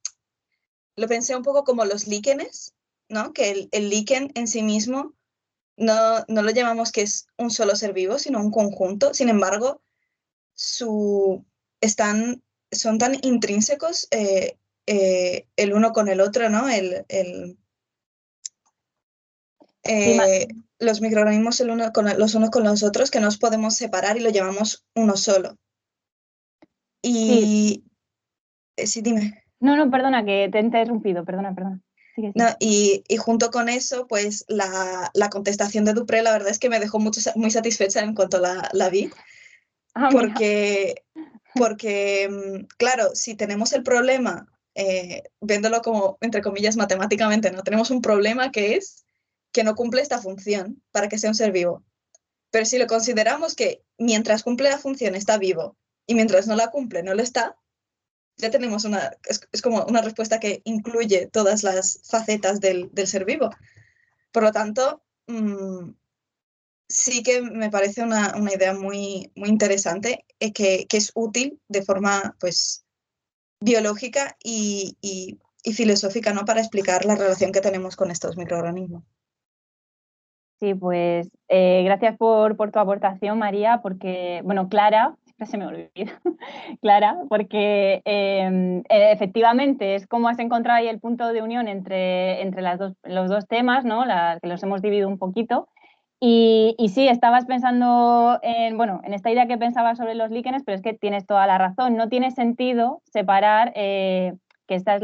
S4: lo pensé un poco como los líquenes, ¿no? Que el líquen en sí mismo no lo llamamos que es un solo ser vivo, sino un conjunto. Sin embargo, son tan intrínsecos el uno con el otro, ¿no? Los microorganismos los unos con los otros, que nos podemos separar y lo llamamos uno solo. Y sí, dime.
S2: No, perdona, que te he interrumpido, perdona. Sigue.
S4: No, y junto con eso, pues la contestación de Dupré, la verdad es que me dejó muy satisfecha en cuanto la vi, porque claro, si tenemos el problema, viéndolo como, entre comillas, matemáticamente, ¿no? Tenemos un problema que es que no cumple esta función para que sea un ser vivo. Pero si lo consideramos que mientras cumple la función está vivo y mientras no la cumple no lo está, ya tenemos es como una respuesta que incluye todas las facetas del ser vivo. Por lo tanto, sí que me parece una idea muy, muy interesante, que es útil de forma pues, biológica y filosófica, ¿no? Para explicar la relación que tenemos con estos microorganismos.
S2: Sí, pues gracias por tu aportación, María, porque, bueno, Clara, siempre se me olvida, Clara, porque efectivamente es como has encontrado ahí el punto de unión entre los dos temas, ¿no? Que los hemos dividido un poquito. Y sí, estabas pensando en esta idea que pensabas sobre los líquenes, pero es que tienes toda la razón. No tiene sentido separar, que esta es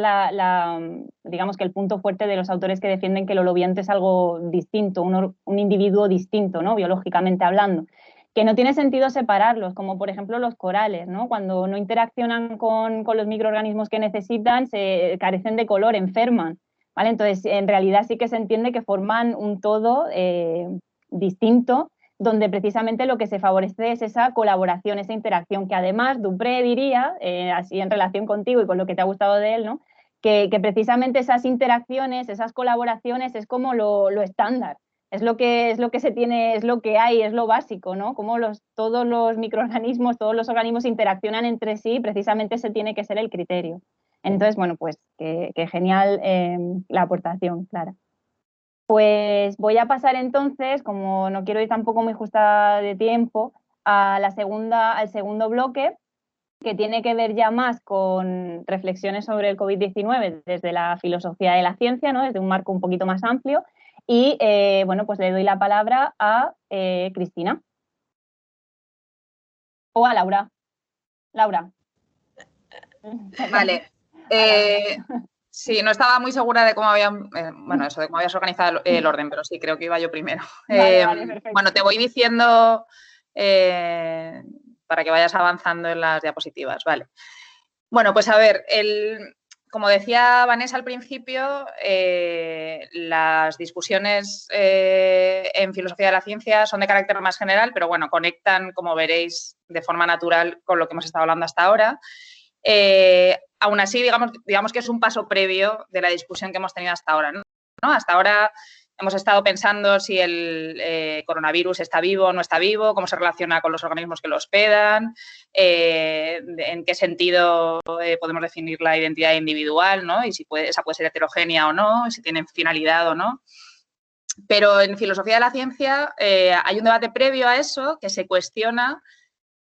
S2: digamos que el punto fuerte de los autores que defienden que el holobionte es algo distinto, un individuo distinto, ¿no? Biológicamente hablando. Que no tiene sentido separarlos, como por ejemplo los corales, ¿no? Cuando no interaccionan con los microorganismos que necesitan, se carecen de color, enferman, ¿vale? Entonces, en realidad sí que se entiende que forman un todo distinto, donde precisamente lo que se favorece es esa colaboración, esa interacción, que además Dupré diría, así en relación contigo y con lo que te ha gustado de él, ¿no? que precisamente esas interacciones, esas colaboraciones es como lo estándar, es lo que se tiene, es lo que hay, es lo básico, ¿no? Como todos los microorganismos, todos los organismos interaccionan entre sí, precisamente ese tiene que ser el criterio. Entonces, bueno, pues que genial la aportación, Clara. Pues voy a pasar entonces, como no quiero ir tampoco muy justa de tiempo, al segundo bloque, que tiene que ver ya más con reflexiones sobre el COVID-19 desde la filosofía de la ciencia, ¿no? Desde un marco un poquito más amplio. Y bueno, pues le doy la palabra a Cristina. O a Laura. Laura.
S1: Vale. Sí, no estaba muy segura de cómo habías organizado el orden, pero sí, creo que iba yo primero.
S2: Vale, perfecto.
S1: Bueno, te voy diciendo para que vayas avanzando en las diapositivas, vale. Bueno, pues a ver, como decía Vanessa al principio, las discusiones en filosofía de la ciencia son de carácter más general, pero bueno, conectan, como veréis, de forma natural con lo que hemos estado hablando hasta ahora. Aún así, digamos que es un paso previo de la discusión que hemos tenido hasta ahora, ¿no? Hasta ahora hemos estado pensando si el coronavirus está vivo o no está vivo, cómo se relaciona con los organismos que lo hospedan, en qué sentido podemos definir la identidad individual, ¿no? Y si esa puede ser heterogénea o no, si tiene finalidad o no. Pero en filosofía de la ciencia hay un debate previo a eso que se cuestiona,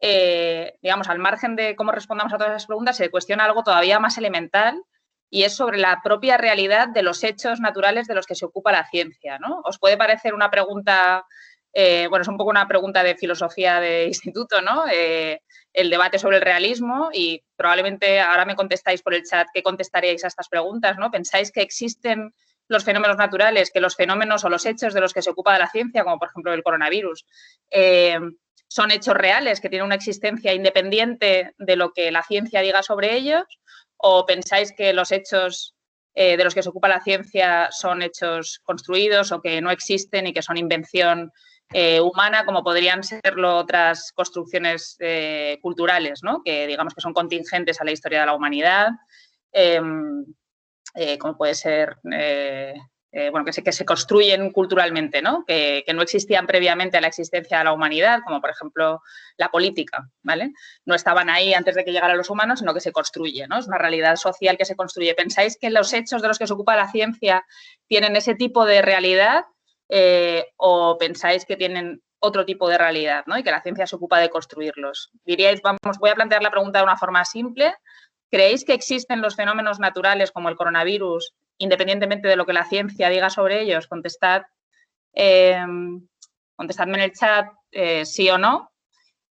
S1: digamos, al margen de cómo respondamos a todas esas preguntas, se cuestiona algo todavía más elemental, y es sobre la propia realidad de los hechos naturales de los que se ocupa la ciencia, ¿no? Os puede parecer una pregunta, bueno, es un poco una pregunta de filosofía de instituto, ¿no? El debate sobre el realismo, y probablemente ahora me contestáis por el chat qué contestaríais a estas preguntas, ¿no? ¿Pensáis que existen los fenómenos naturales, que los fenómenos o los hechos de los que se ocupa la ciencia, como por ejemplo el coronavirus, son hechos reales, que tienen una existencia independiente de lo que la ciencia diga sobre ellos? ¿O pensáis que los hechos de los que se ocupa la ciencia son hechos construidos o que no existen y que son invención humana, como podrían serlo otras construcciones culturales, ¿no? Que digamos que son contingentes a la historia de la humanidad, como puede ser, bueno, que se construyen culturalmente, ¿no? Que no existían previamente a la existencia de la humanidad, como por ejemplo la política, ¿vale? No estaban ahí antes de que llegaran los humanos, sino que se construye, ¿no? Es una realidad social que se construye. ¿Pensáis que los hechos de los que se ocupa la ciencia tienen ese tipo de realidad o pensáis que tienen otro tipo de realidad, ¿no? Y que la ciencia se ocupa de construirlos? Diríais, vamos, voy a plantear la pregunta de una forma simple. ¿Creéis que existen los fenómenos naturales como el coronavirus, independientemente de lo que la ciencia diga sobre ellos? Contestadme en el chat sí o no,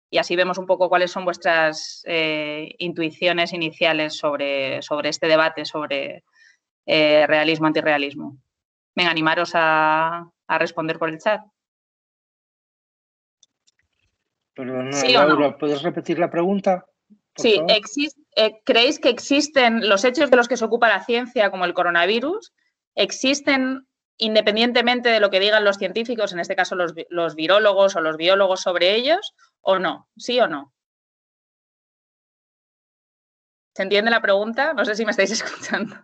S1: y así vemos un poco cuáles son vuestras intuiciones iniciales sobre este debate sobre realismo, antirrealismo. Venga, animaros a responder por el chat.
S3: Perdona,
S1: ¿Sí o
S3: Laura,
S1: no?
S3: ¿puedes repetir la pregunta?
S1: Sí, ¿creéis que existen los hechos de los que se ocupa la ciencia, como el coronavirus, existen independientemente de lo que digan los científicos, en este caso los virólogos o los biólogos sobre ellos, o no? ¿Sí o no? ¿Se entiende la pregunta? No sé si me estáis escuchando.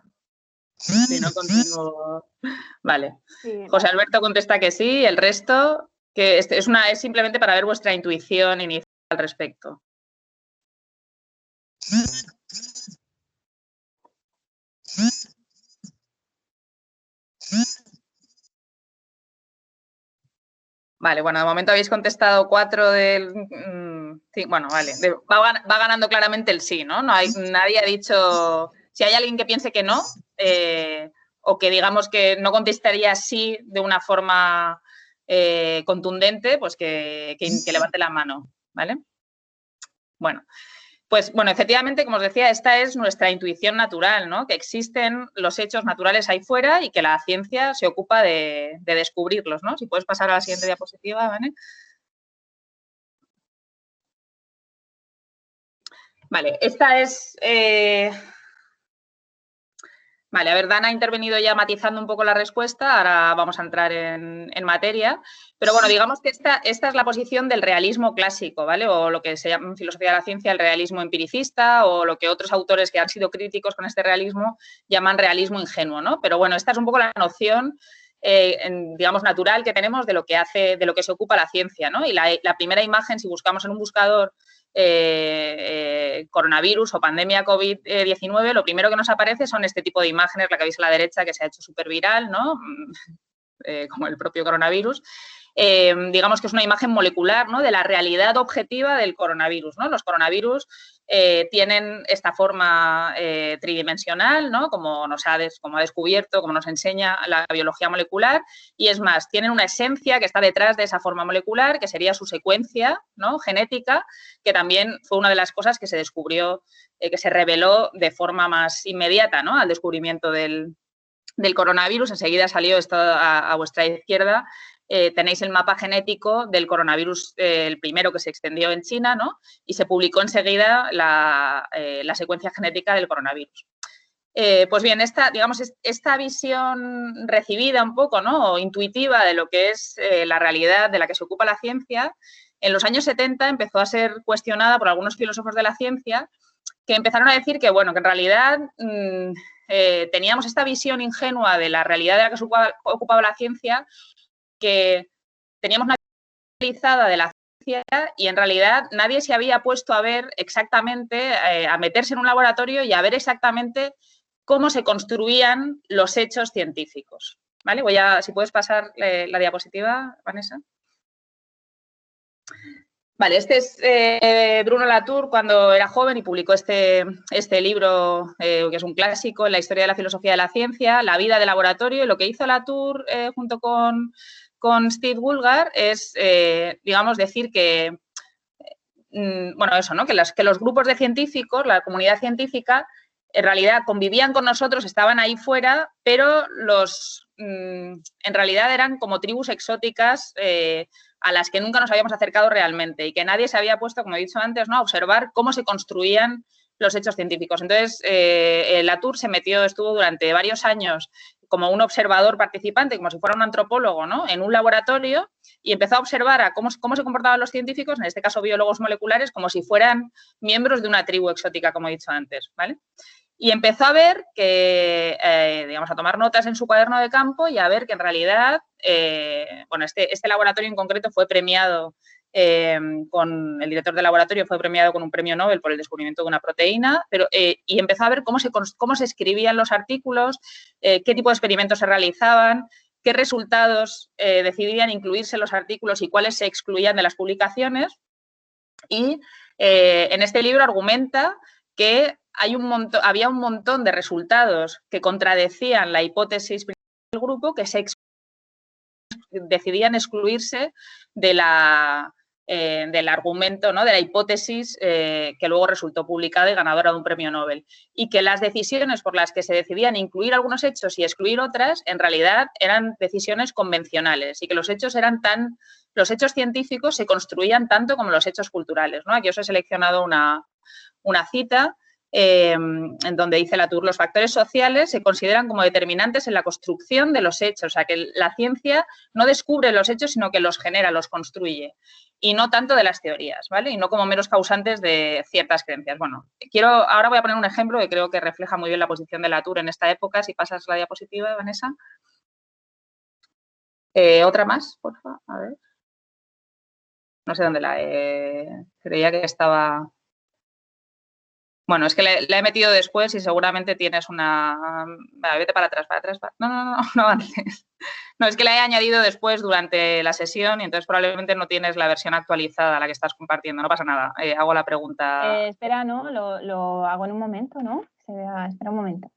S1: Si no, continúo. Vale. Sí, José Alberto contesta que sí, el resto, que es simplemente para ver vuestra intuición inicial al respecto. Vale, bueno, de momento habéis contestado 4 del... sí, bueno, vale. Va ganando claramente el sí, ¿no? Nadie ha dicho... Si hay alguien que piense que no, o que digamos que no contestaría sí de una forma contundente, pues que levante la mano, ¿vale? Bueno. Pues, bueno, efectivamente, como os decía, esta es nuestra intuición natural, ¿no? Que existen los hechos naturales ahí fuera y que la ciencia se ocupa de descubrirlos, ¿no? Si puedes pasar a la siguiente diapositiva, ¿vale? Vale, esta es... Vale, a ver, Dana ha intervenido ya matizando un poco la respuesta, ahora vamos a entrar en materia, pero bueno, digamos que esta es la posición del realismo clásico, ¿vale? O lo que se llama en filosofía de la ciencia el realismo empiricista, o lo que otros autores que han sido críticos con este realismo llaman realismo ingenuo, ¿no? Pero bueno, esta es un poco la noción, digamos, natural que tenemos de lo que se ocupa la ciencia, ¿no? Y la primera imagen, si buscamos en un buscador coronavirus o pandemia COVID-19, lo primero que nos aparece son este tipo de imágenes, la que veis a la derecha, que se ha hecho súper viral, ¿no? Como el propio coronavirus. Digamos que es una imagen molecular, ¿no? De la realidad objetiva del coronavirus, ¿no? Los coronavirus tienen esta forma tridimensional, ¿no? Como ha descubierto, como nos enseña la biología molecular, y es más, tienen una esencia que está detrás de esa forma molecular, que sería su secuencia, ¿no? Genética, que también fue una de las cosas que se descubrió, que se reveló de forma más inmediata, ¿no? Al descubrimiento del coronavirus. Enseguida salió esto a vuestra izquierda. Tenéis el mapa genético del coronavirus, el primero que se extendió en China, ¿no? Y se publicó enseguida la secuencia genética del coronavirus. Pues bien, esta visión recibida un poco, ¿no? O intuitiva de lo que es la realidad de la que se ocupa la ciencia, en los años 70 empezó a ser cuestionada por algunos filósofos de la ciencia que empezaron a decir que, bueno, que en realidad teníamos esta visión ingenua de la realidad de la que se ocupaba la ciencia, que teníamos una visión de la ciencia y en realidad nadie se había puesto a ver exactamente, a meterse en un laboratorio y a ver exactamente cómo se construían los hechos científicos. ¿Vale? Si puedes pasar la diapositiva, Vanessa. Vale, este es Bruno Latour cuando era joven y publicó este libro, que es un clásico en la historia de la filosofía de la ciencia, La vida de laboratorio. Y lo que hizo Latour junto con Steve Woolgar es, digamos, decir que, bueno, eso, ¿no? Que los grupos de científicos, la comunidad científica, en realidad convivían con nosotros, estaban ahí fuera, pero en realidad eran como tribus exóticas a las que nunca nos habíamos acercado realmente y que nadie se había puesto, como he dicho antes, ¿no? A observar cómo se construían los hechos científicos. Entonces, Latour estuvo durante varios años como un observador participante, como si fuera un antropólogo, ¿no? En un laboratorio y empezó a observar cómo se comportaban los científicos, en este caso biólogos moleculares, como si fueran miembros de una tribu exótica, como he dicho antes, ¿vale? Y empezó a ver que, digamos, a tomar notas en su cuaderno de campo y a ver que en realidad, bueno, este laboratorio en concreto fue premiado el director del laboratorio fue premiado con un premio Nobel por el descubrimiento de una proteína, y empezó a ver cómo se escribían los artículos, qué tipo de experimentos se realizaban, qué resultados decidían incluirse en los artículos y cuáles se excluían de las publicaciones. Y en este libro argumenta que había un montón de resultados que contradecían la hipótesis del grupo que decidían excluirse del argumento, ¿no? De la hipótesis que luego resultó publicada y ganadora de un premio Nobel. Y que las decisiones por las que se decidían incluir algunos hechos y excluir otras, en realidad eran decisiones convencionales y que los hechos científicos se construían tanto como los hechos culturales, ¿no? Aquí os he seleccionado una cita en donde dice Latour: los factores sociales se consideran como determinantes en la construcción de los hechos, o sea que la ciencia no descubre los hechos, sino que los genera, los construye, y no tanto de las teorías, ¿vale? Y no como meros causantes de ciertas creencias. Bueno, ahora voy a poner un ejemplo que creo que refleja muy bien la posición de Latour en esta época. Si pasas la diapositiva, Vanessa. Otra más, por favor, a ver. No sé dónde creía que estaba... Bueno, es que la he metido después y seguramente tienes una... Vale, vete para atrás. No avances. No, es que la he añadido después durante la sesión y entonces probablemente no tienes la versión actualizada, la que estás compartiendo. No pasa nada, hago la pregunta.
S2: Espera, no, lo hago en un momento, ¿no? Espera un momento.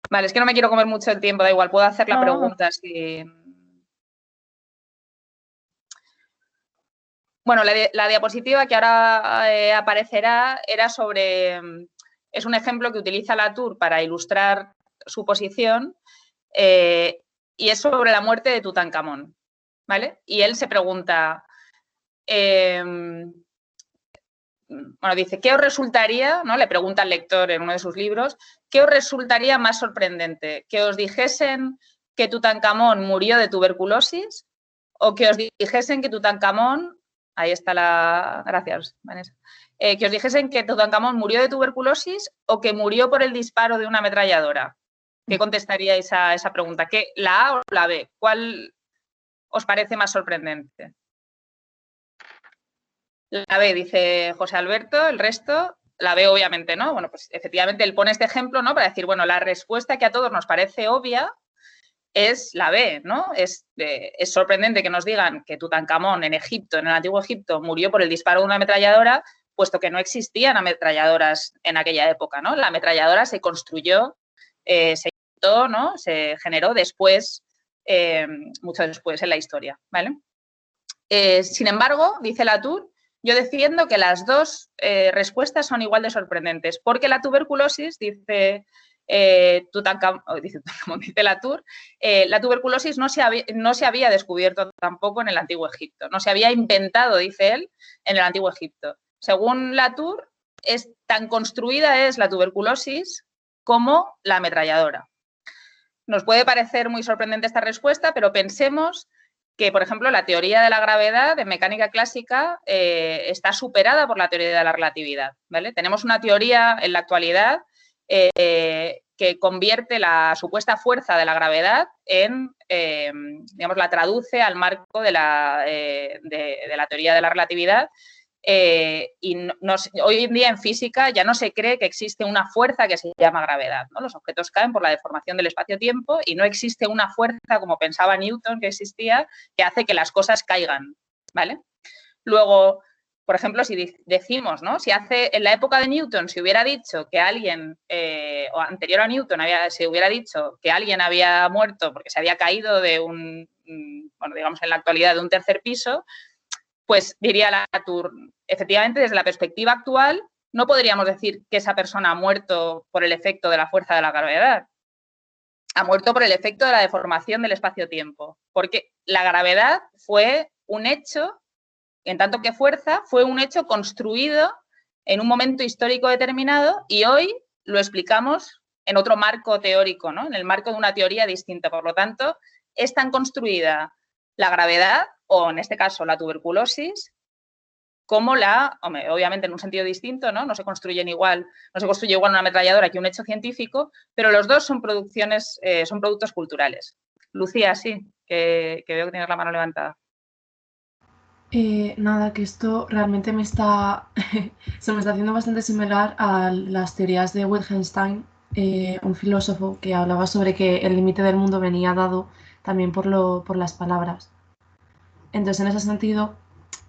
S1: Vale, es que no me quiero comer mucho el tiempo, da igual, puedo hacer la pregunta si... Bueno, la diapositiva que ahora aparecerá era es un ejemplo que utiliza Latour para ilustrar su posición y es sobre la muerte de Tutankamón, ¿vale? Y él se pregunta, bueno, dice, ¿qué os resultaría, ¿no? Le pregunta al lector en uno de sus libros, ¿qué os resultaría más sorprendente? ¿Que os dijesen que Tutankamón murió de tuberculosis o que os dijesen que Tutankamón... Ahí está Gracias, Vanessa. Que os dijesen que Tutankamón murió de tuberculosis o que murió por el disparo de una ametralladora. ¿Qué contestaríais a esa pregunta? ¿Qué, la A o la B? ¿Cuál os parece más sorprendente? La B, dice José Alberto, el resto, la B obviamente no. Bueno, pues efectivamente él pone este ejemplo, ¿no? Para decir, bueno, la respuesta que a todos nos parece obvia es la B, ¿no? Es sorprendente que nos digan que Tutankamón en Egipto, en el antiguo Egipto, murió por el disparo de una ametralladora, puesto que no existían ametralladoras en aquella época, ¿no? La ametralladora se construyó, se inventó, ¿no? Se generó después, mucho después en la historia, ¿vale? Sin embargo, dice Latour, yo defiendo que las dos respuestas son igual de sorprendentes, porque la tuberculosis, dice Latour, la tuberculosis no se había descubierto tampoco en el antiguo Egipto, no se había inventado, dice él, en el antiguo Egipto. Según Latour, tan construida es la tuberculosis como la ametralladora. Nos puede parecer muy sorprendente esta respuesta, pero pensemos que, por ejemplo, la teoría de la gravedad en mecánica clásica está superada por la teoría de la relatividad, ¿vale? Tenemos una teoría en la actualidad que convierte la supuesta fuerza de la gravedad en, digamos, la traduce al marco de la teoría de la relatividad. Hoy en día en física ya no se cree que existe una fuerza que se llama gravedad, ¿no? Los objetos caen por la deformación del espacio-tiempo y no existe una fuerza, como pensaba Newton que existía, que hace que las cosas caigan, ¿vale? Luego, por ejemplo, si decimos, ¿no? Si en la época de Newton se hubiera dicho que alguien, o anterior a Newton se hubiera dicho que alguien había muerto porque se había caído de bueno, digamos en la actualidad de un tercer piso, pues diría Latour, efectivamente, desde la perspectiva actual, no podríamos decir que esa persona ha muerto por el efecto de la fuerza de la gravedad. Ha muerto por el efecto de la deformación del espacio-tiempo, porque la gravedad fue un hecho, en tanto que fuerza, fue un hecho construido en un momento histórico determinado y hoy lo explicamos en otro marco teórico, ¿no? En el marco de una teoría distinta. Por lo tanto, es tan construida la gravedad, o en este caso la tuberculosis, como obviamente en un sentido distinto, ¿no? No se construye igual una ametralladora que un hecho científico, pero los dos son son productos culturales. Lucía, sí, que veo que tienes la mano levantada.
S8: Nada, que esto realmente se me está haciendo bastante similar a las teorías de Wittgenstein, un filósofo que hablaba sobre que el límite del mundo venía dado también por las palabras. Entonces, en ese sentido,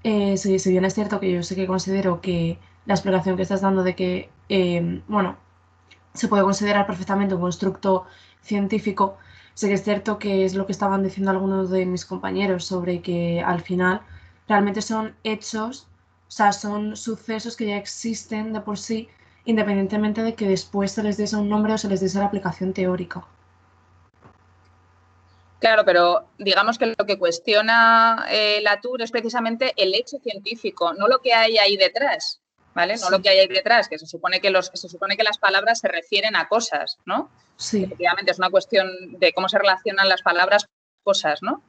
S8: si bien es cierto que yo sé que considero que la explicación que estás dando de que, bueno, se puede considerar perfectamente un constructo científico, sé que es cierto que es lo que estaban diciendo algunos de mis compañeros sobre que al final realmente son hechos, o sea, son sucesos que ya existen de por sí, independientemente de que después se les diese un nombre o se les diese la aplicación teórica.
S1: Claro, pero digamos que lo que cuestiona Latour es precisamente el hecho científico, no lo que hay ahí detrás, ¿vale? No lo que hay ahí detrás, que se supone que las palabras se refieren a cosas, ¿no?
S8: Sí.
S1: Efectivamente, es una cuestión de cómo se relacionan las palabras con cosas, ¿no?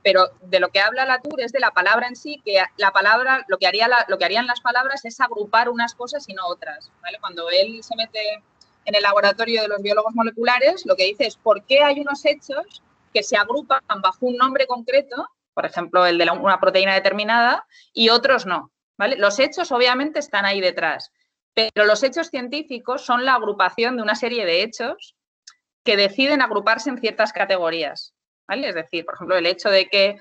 S1: Pero de lo que habla Latour es de la palabra en sí, que la palabra, lo que harían las palabras es agrupar unas cosas y no otras, ¿vale? Cuando él se mete en el laboratorio de los biólogos moleculares, lo que dice es por qué hay unos hechos que se agrupan bajo un nombre concreto, por ejemplo, el de una proteína determinada, y otros no, ¿vale? Los hechos obviamente están ahí detrás, pero los hechos científicos son la agrupación de una serie de hechos que deciden agruparse en ciertas categorías, ¿vale? Es decir, por ejemplo, el hecho de que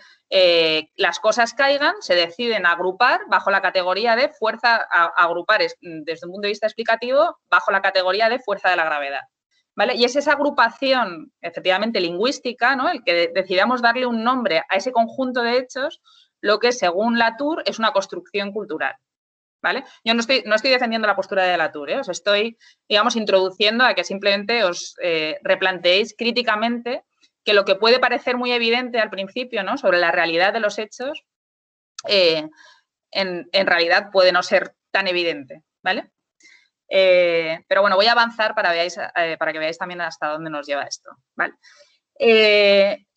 S1: las cosas caigan se deciden agrupar bajo la categoría de fuerza, agrupar desde un punto de vista explicativo bajo la categoría de fuerza de la gravedad, ¿vale? Y es esa agrupación, efectivamente, lingüística, ¿no? El que decidamos darle un nombre a ese conjunto de hechos, lo que, según Latour, es una construcción cultural, ¿vale? Yo no estoy defendiendo la postura de Latour, os estoy, digamos, introduciendo a que simplemente os replanteéis críticamente que lo que puede parecer muy evidente al principio, ¿no? Sobre la realidad de los hechos, en realidad puede no ser tan evidente, ¿vale? Pero bueno, voy a avanzar para que veáis también hasta dónde nos lleva esto, ¿vale?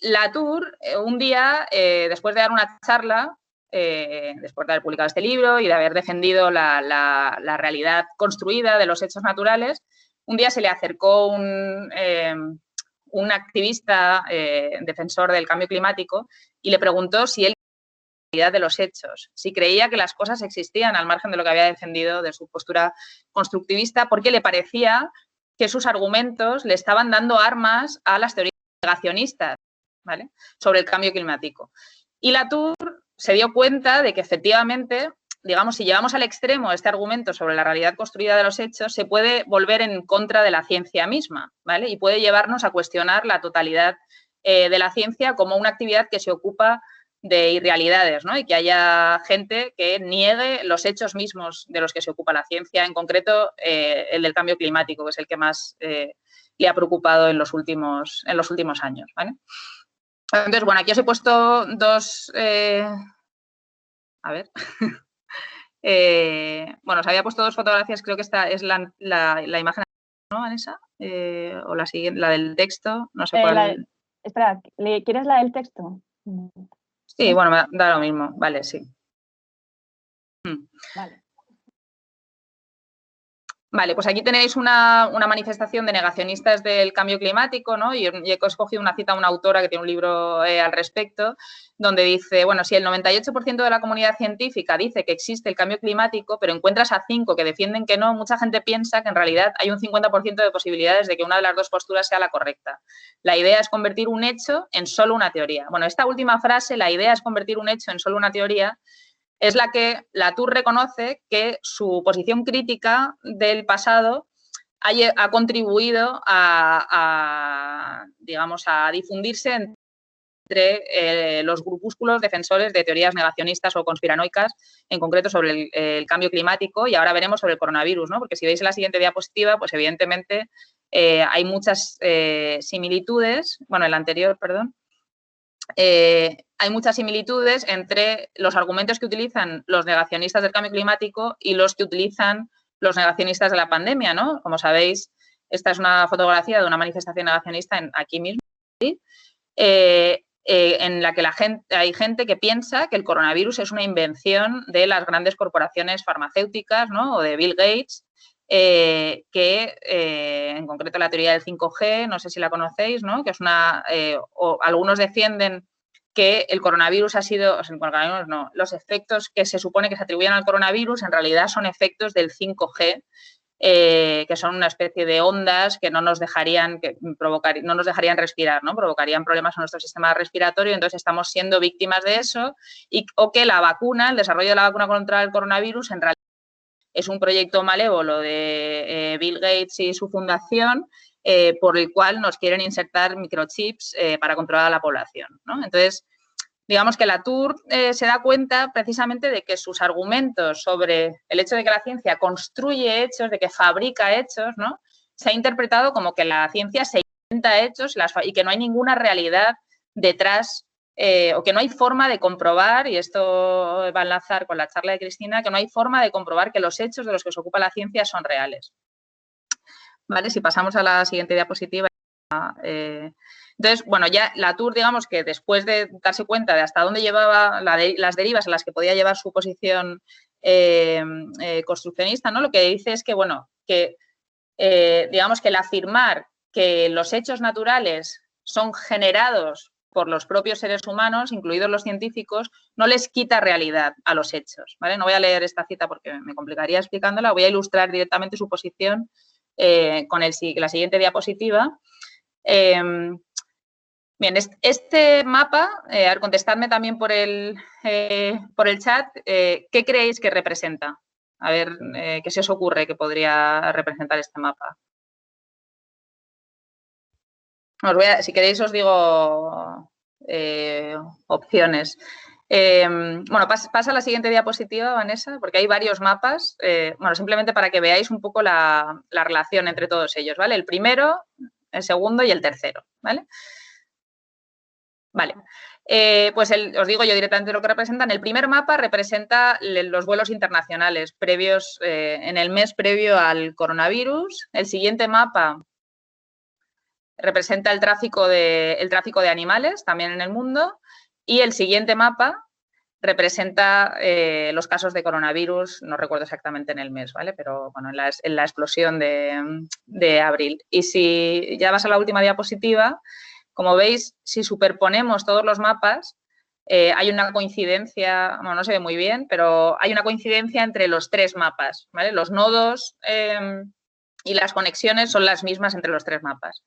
S1: Latour, un día, después de dar una charla, después de haber publicado este libro y de haber defendido la realidad construida de los hechos naturales, un día se le acercó un activista defensor del cambio climático y le preguntó si él creía la realidad de los hechos, si creía que las cosas existían al margen de lo que había defendido de su postura constructivista, porque le parecía que sus argumentos le estaban dando armas a las teorías negacionistas, ¿vale? Sobre el cambio climático. Y Latour se dio cuenta de que efectivamente, digamos, si llevamos al extremo este argumento sobre la realidad construida de los hechos, se puede volver en contra de la ciencia misma, ¿vale? Y puede llevarnos a cuestionar la totalidad de la ciencia como una actividad que se ocupa de irrealidades, ¿no? Y que haya gente que niegue los hechos mismos de los que se ocupa la ciencia, en concreto el del cambio climático, que es el que más le ha preocupado en los últimos años, ¿vale? Entonces, bueno, aquí os he puesto dos... a ver... bueno, os había puesto dos fotografías, creo que esta es la imagen, ¿no, Vanessa? O la siguiente, la del texto, no sé cuál.
S2: Espera, ¿quieres la del texto?
S1: Sí, bueno, me da lo mismo. Vale, sí.
S2: Vale.
S1: Vale, pues aquí tenéis una manifestación de negacionistas del cambio climático, ¿no? Y he escogido una cita de una autora que tiene un libro al respecto, donde dice, bueno, si el 98% de la comunidad científica dice que existe el cambio climático, pero encuentras a 5 que defienden que no, mucha gente piensa que en realidad hay un 50% de posibilidades de que una de las dos posturas sea la correcta. La idea es convertir un hecho en solo una teoría. Bueno, esta última frase, la idea es convertir un hecho en solo una teoría, es la que Latour reconoce que su posición crítica del pasado ha contribuido digamos, a difundirse entre los grupúsculos defensores de teorías negacionistas o conspiranoicas, en concreto sobre el cambio climático, y ahora veremos sobre el coronavirus, ¿no? Porque si veis en la siguiente diapositiva, pues evidentemente hay muchas similitudes, bueno, en la anterior, perdón, hay muchas similitudes entre los argumentos que utilizan los negacionistas del cambio climático y los que utilizan los negacionistas de la pandemia, ¿no? Como sabéis, esta es una fotografía de una manifestación negacionista aquí mismo, ¿sí? En la que hay gente que piensa que el coronavirus es una invención de las grandes corporaciones farmacéuticas, ¿no? O de Bill Gates, en concreto la teoría del 5G, no sé si la conocéis, ¿no? Que es algunos defienden que el coronavirus ha sido, los efectos que se supone que se atribuyen al coronavirus en realidad son efectos del 5G, que son una especie de ondas que no nos dejarían respirar, ¿no? Provocarían problemas en nuestro sistema respiratorio, entonces estamos siendo víctimas de eso, o que la vacuna, el desarrollo de la vacuna contra el coronavirus, en realidad es un proyecto malévolo de Bill Gates y su fundación, por el cual nos quieren insertar microchips para controlar a la población, ¿no? Entonces, digamos que Latour se da cuenta precisamente de que sus argumentos sobre el hecho de que la ciencia construye hechos, de que fabrica hechos, ¿no? Se ha interpretado como que la ciencia se inventa hechos y que no hay ninguna realidad detrás, o que no hay forma de comprobar, y esto va a enlazar con la charla de Cristina, que no hay forma de comprobar que los hechos de los que se ocupa la ciencia son reales. Vale, si pasamos a la siguiente diapositiva. Entonces, bueno, ya Latour, digamos que después de darse cuenta de hasta dónde llevaba las derivas a las que podía llevar su posición construccionista, ¿no? Lo que dice es que, bueno, que digamos que el afirmar que los hechos naturales son generados por los propios seres humanos, incluidos los científicos, no les quita realidad a los hechos, ¿vale? No voy a leer esta cita porque me complicaría explicándola, voy a ilustrar directamente su posición con la siguiente diapositiva. Bien, este mapa, contestadme también por el chat, ¿qué creéis que representa? A ver, ¿qué se os ocurre que podría representar este mapa? Si queréis os digo opciones. Bueno, pasa a la siguiente diapositiva, Vanessa, porque hay varios mapas. Bueno, simplemente para que veáis un poco la relación entre todos ellos, ¿vale? El primero, el segundo y el tercero, ¿vale? Vale. Pues os digo yo directamente lo que representan. El primer mapa representa los vuelos internacionales previos, en el mes previo al coronavirus. El siguiente mapa representa el tráfico de animales también en el mundo, y el siguiente mapa representa los casos de coronavirus, no recuerdo exactamente en el mes, ¿vale? Pero bueno, en la explosión de abril. Y si ya vas a la última diapositiva, como veis, si superponemos todos los mapas, hay una coincidencia, bueno, no se ve muy bien, pero hay una coincidencia entre los tres mapas, ¿vale? Los nodos y las conexiones son las mismas entre los tres mapas.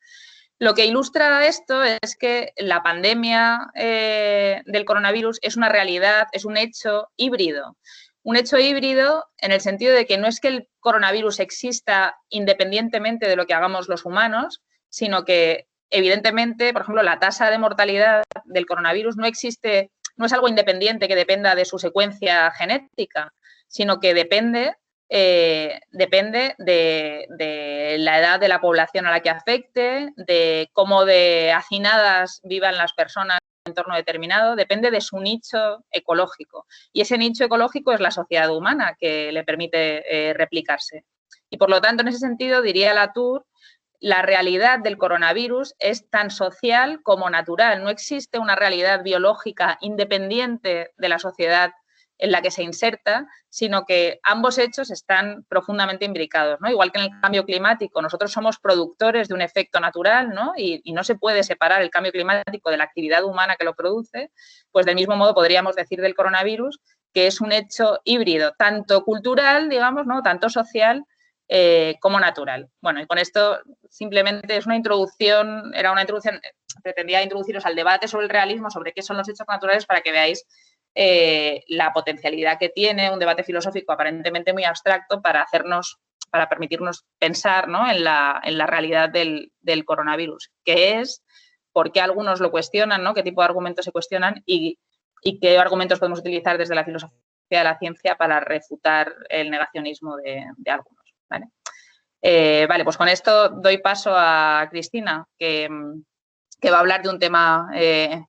S1: Lo que ilustra esto es que la pandemia del coronavirus es una realidad, es un hecho híbrido. Un hecho híbrido en el sentido de que no es que el coronavirus exista independientemente de lo que hagamos los humanos, sino que, evidentemente, por ejemplo, la tasa de mortalidad del coronavirus no es algo independiente que dependa de su secuencia genética, sino que depende de la edad de la población a la que afecte, de cómo de hacinadas vivan las personas en un entorno determinado, depende de su nicho ecológico. Y ese nicho ecológico es la sociedad humana, que le permite replicarse. Y por lo tanto, en ese sentido, diría Latour la realidad del coronavirus es tan social como natural. No existe una realidad biológica independiente de la sociedad en la que se inserta, sino que ambos hechos están profundamente imbricados, ¿no? Igual que en el cambio climático, nosotros somos productores de un efecto natural, ¿no? Y no se puede separar el cambio climático de la actividad humana que lo produce, pues del mismo modo podríamos decir del coronavirus que es un hecho híbrido, tanto cultural, digamos, ¿no? Tanto social como natural. Bueno, y con esto simplemente es una introducción, pretendía introduciros al debate sobre el realismo, sobre qué son los hechos naturales, para que veáis la potencialidad que tiene un debate filosófico aparentemente muy abstracto para permitirnos pensar, ¿no? en la realidad del coronavirus, qué es, por qué algunos lo cuestionan, ¿no? Qué tipo de argumentos se cuestionan y qué argumentos podemos utilizar desde la filosofía de la ciencia para refutar el negacionismo de algunos. ¿Vale? Vale, pues con esto doy paso a Cristina, que va a hablar de un tema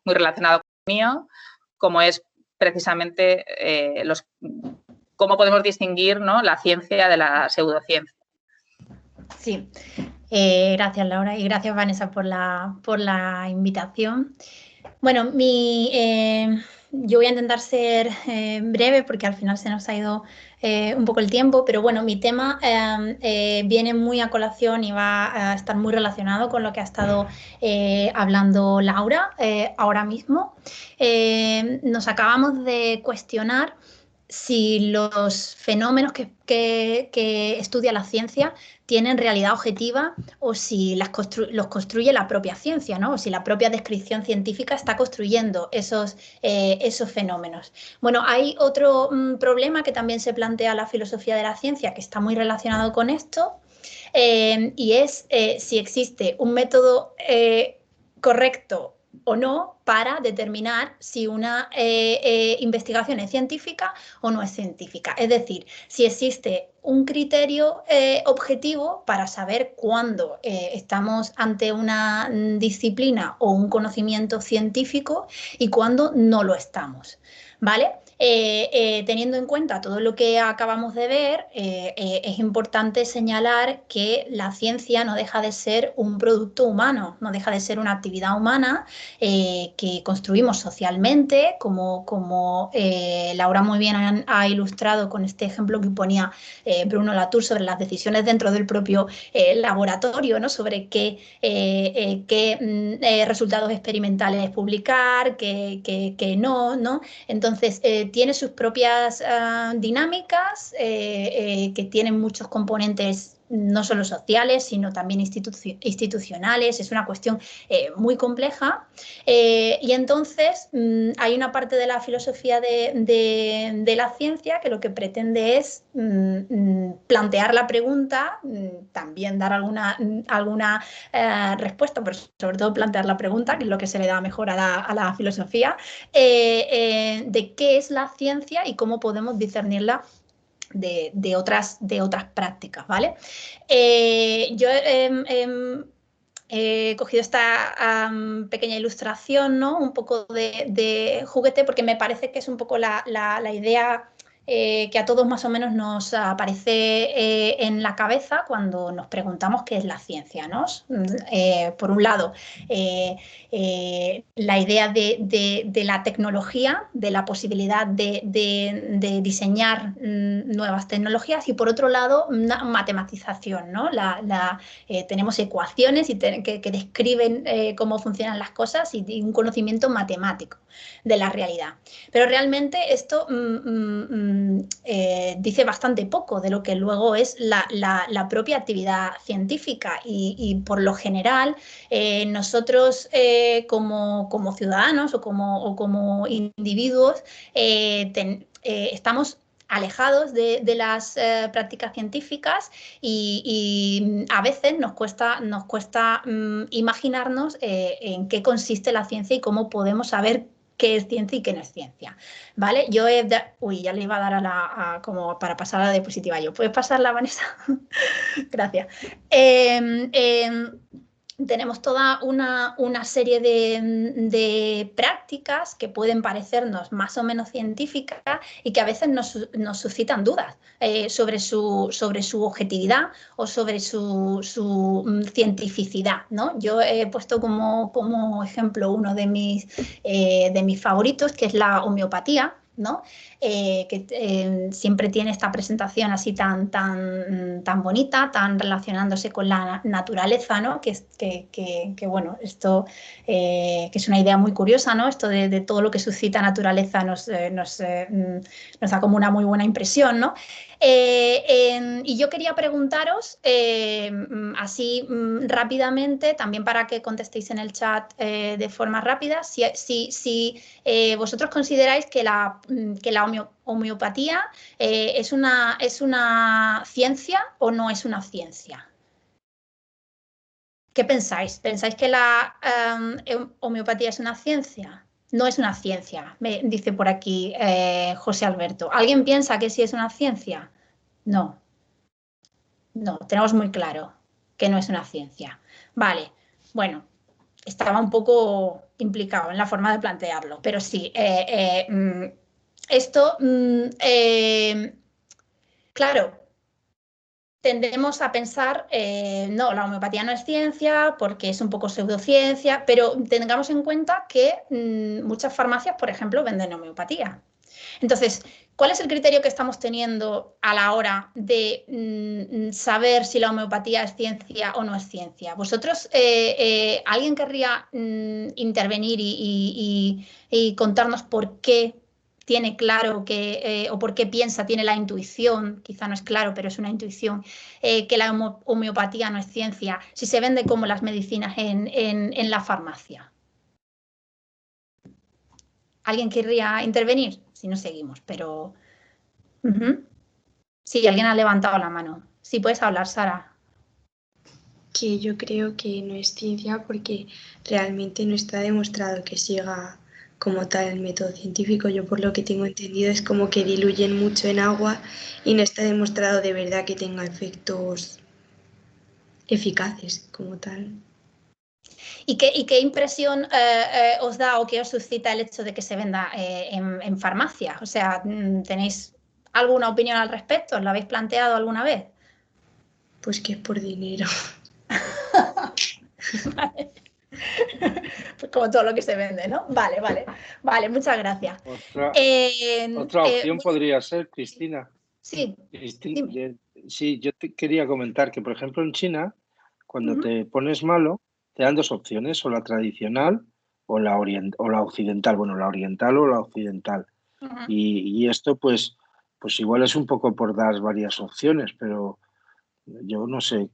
S1: muy relacionado con el mío, como es precisamente cómo podemos distinguir, ¿no? la ciencia de la pseudociencia.
S9: Sí, gracias Laura y gracias Vanessa por la invitación. Bueno, yo voy a intentar ser breve porque al final se nos ha ido un poco el tiempo, pero bueno, mi tema viene muy a colación y va a estar muy relacionado con lo que ha estado hablando Laura ahora mismo. Nos acabamos de cuestionar si los fenómenos que estudia la ciencia tienen realidad objetiva o si los construye la propia ciencia, ¿no? O si la propia descripción científica está construyendo esos fenómenos. Bueno, hay otro problema que también se plantea la filosofía de la ciencia que está muy relacionado con esto y es si existe un método correcto o no para determinar si una investigación es científica o no es científica. Es decir, si existe un criterio objetivo para saber cuándo estamos ante una disciplina o un conocimiento científico y cuándo no lo estamos, ¿vale? Teniendo en cuenta todo lo que acabamos de ver, es importante señalar que la ciencia no deja de ser un producto humano, no deja de ser una actividad humana que construimos socialmente, como Laura muy bien ha ilustrado con este ejemplo que ponía Bruno Latour sobre las decisiones dentro del propio laboratorio, ¿no? Sobre qué resultados experimentales publicar, qué no. Entonces, tiene sus propias dinámicas que tienen muchos componentes no solo sociales, sino también institucionales. Es una cuestión muy compleja y entonces hay una parte de la filosofía de la ciencia que lo que pretende es plantear la pregunta, también dar alguna respuesta, pero sobre todo plantear la pregunta, que es lo que se le da mejor a la filosofía, de qué es la ciencia y cómo podemos discernirla de otras prácticas, ¿vale? Yo he cogido esta pequeña ilustración, ¿no? Un poco de juguete, porque me parece que es un poco la idea que a todos más o menos nos aparece en la cabeza cuando nos preguntamos qué es la ciencia, ¿no? Por un lado, la idea de la tecnología, de la posibilidad de diseñar nuevas tecnologías y por otro lado una matematización, ¿no? Tenemos ecuaciones que describen cómo funcionan las cosas y un conocimiento matemático de la realidad. Pero realmente esto dice bastante poco de lo que luego es la propia actividad científica y por lo general nosotros como ciudadanos o como individuos estamos alejados de las prácticas científicas y a veces nos cuesta imaginarnos en qué consiste la ciencia y cómo podemos saber qué es ciencia y qué no es ciencia, ¿vale? Yo ya le iba a dar como para pasar a la diapositiva yo. ¿Puedes pasarla, Vanessa? Gracias. tenemos toda una serie de prácticas que pueden parecernos más o menos científicas y que a veces nos suscitan dudas sobre su objetividad o sobre su cientificidad, ¿no? Yo he puesto como ejemplo uno de mis favoritos, que es la homeopatía, ¿no? Que siempre tiene esta presentación así tan bonita, tan relacionándose con la naturaleza, ¿no? Que bueno, esto que es una idea muy curiosa, ¿no? Esto de todo lo que suscita naturaleza nos da como una muy buena impresión, ¿no? Y yo quería preguntaros así rápidamente, también para que contestéis en el chat de forma rápida, si vosotros consideráis que la homeopatía es una ciencia o no es una ciencia. ¿Qué pensáis? ¿Pensáis que la homeopatía es una ciencia? No es una ciencia, me dice por aquí José Alberto. ¿Alguien piensa que sí es una ciencia? No. No, tenemos muy claro que no es una ciencia. Vale, bueno, estaba un poco implicado en la forma de plantearlo, pero sí, esto, claro, tendemos a pensar, no, la homeopatía no es ciencia porque es un poco pseudociencia, pero tengamos en cuenta que muchas farmacias, por ejemplo, venden homeopatía. Entonces, ¿cuál es el criterio que estamos teniendo a la hora de saber si la homeopatía es ciencia o no es ciencia? ¿Vosotros, alguien querría intervenir y contarnos por qué tiene claro que, o por qué piensa, tiene la intuición, quizá no es claro, pero es una intuición, que la homeopatía no es ciencia, si se vende como las medicinas en la farmacia? ¿Alguien querría intervenir? Si no, seguimos, pero... Sí, alguien ha levantado la mano. Sí, puedes hablar, Sara.
S10: Que yo creo que no es ciencia porque realmente no está demostrado que siga como tal el método científico. Yo por lo que tengo entendido es como que diluyen mucho en agua y no está demostrado de verdad que tenga efectos eficaces como tal.
S9: ¿Y qué impresión os da o qué os suscita el hecho de que se venda en farmacia? O sea, ¿tenéis alguna opinión al respecto? ¿Lo habéis planteado alguna vez?
S10: Pues que es por dinero.
S9: Vale. Pues como todo lo que se vende, ¿no? Vale, muchas gracias.
S3: Otra opción podría ser, Cristina.
S9: Sí.
S3: Cristina, sí, yo te quería comentar que, por ejemplo, en China, cuando te pones malo, te dan dos opciones, o la tradicional o la occidental. Bueno, la oriental o la occidental. Y esto, pues igual es un poco por dar varias opciones, pero yo no sé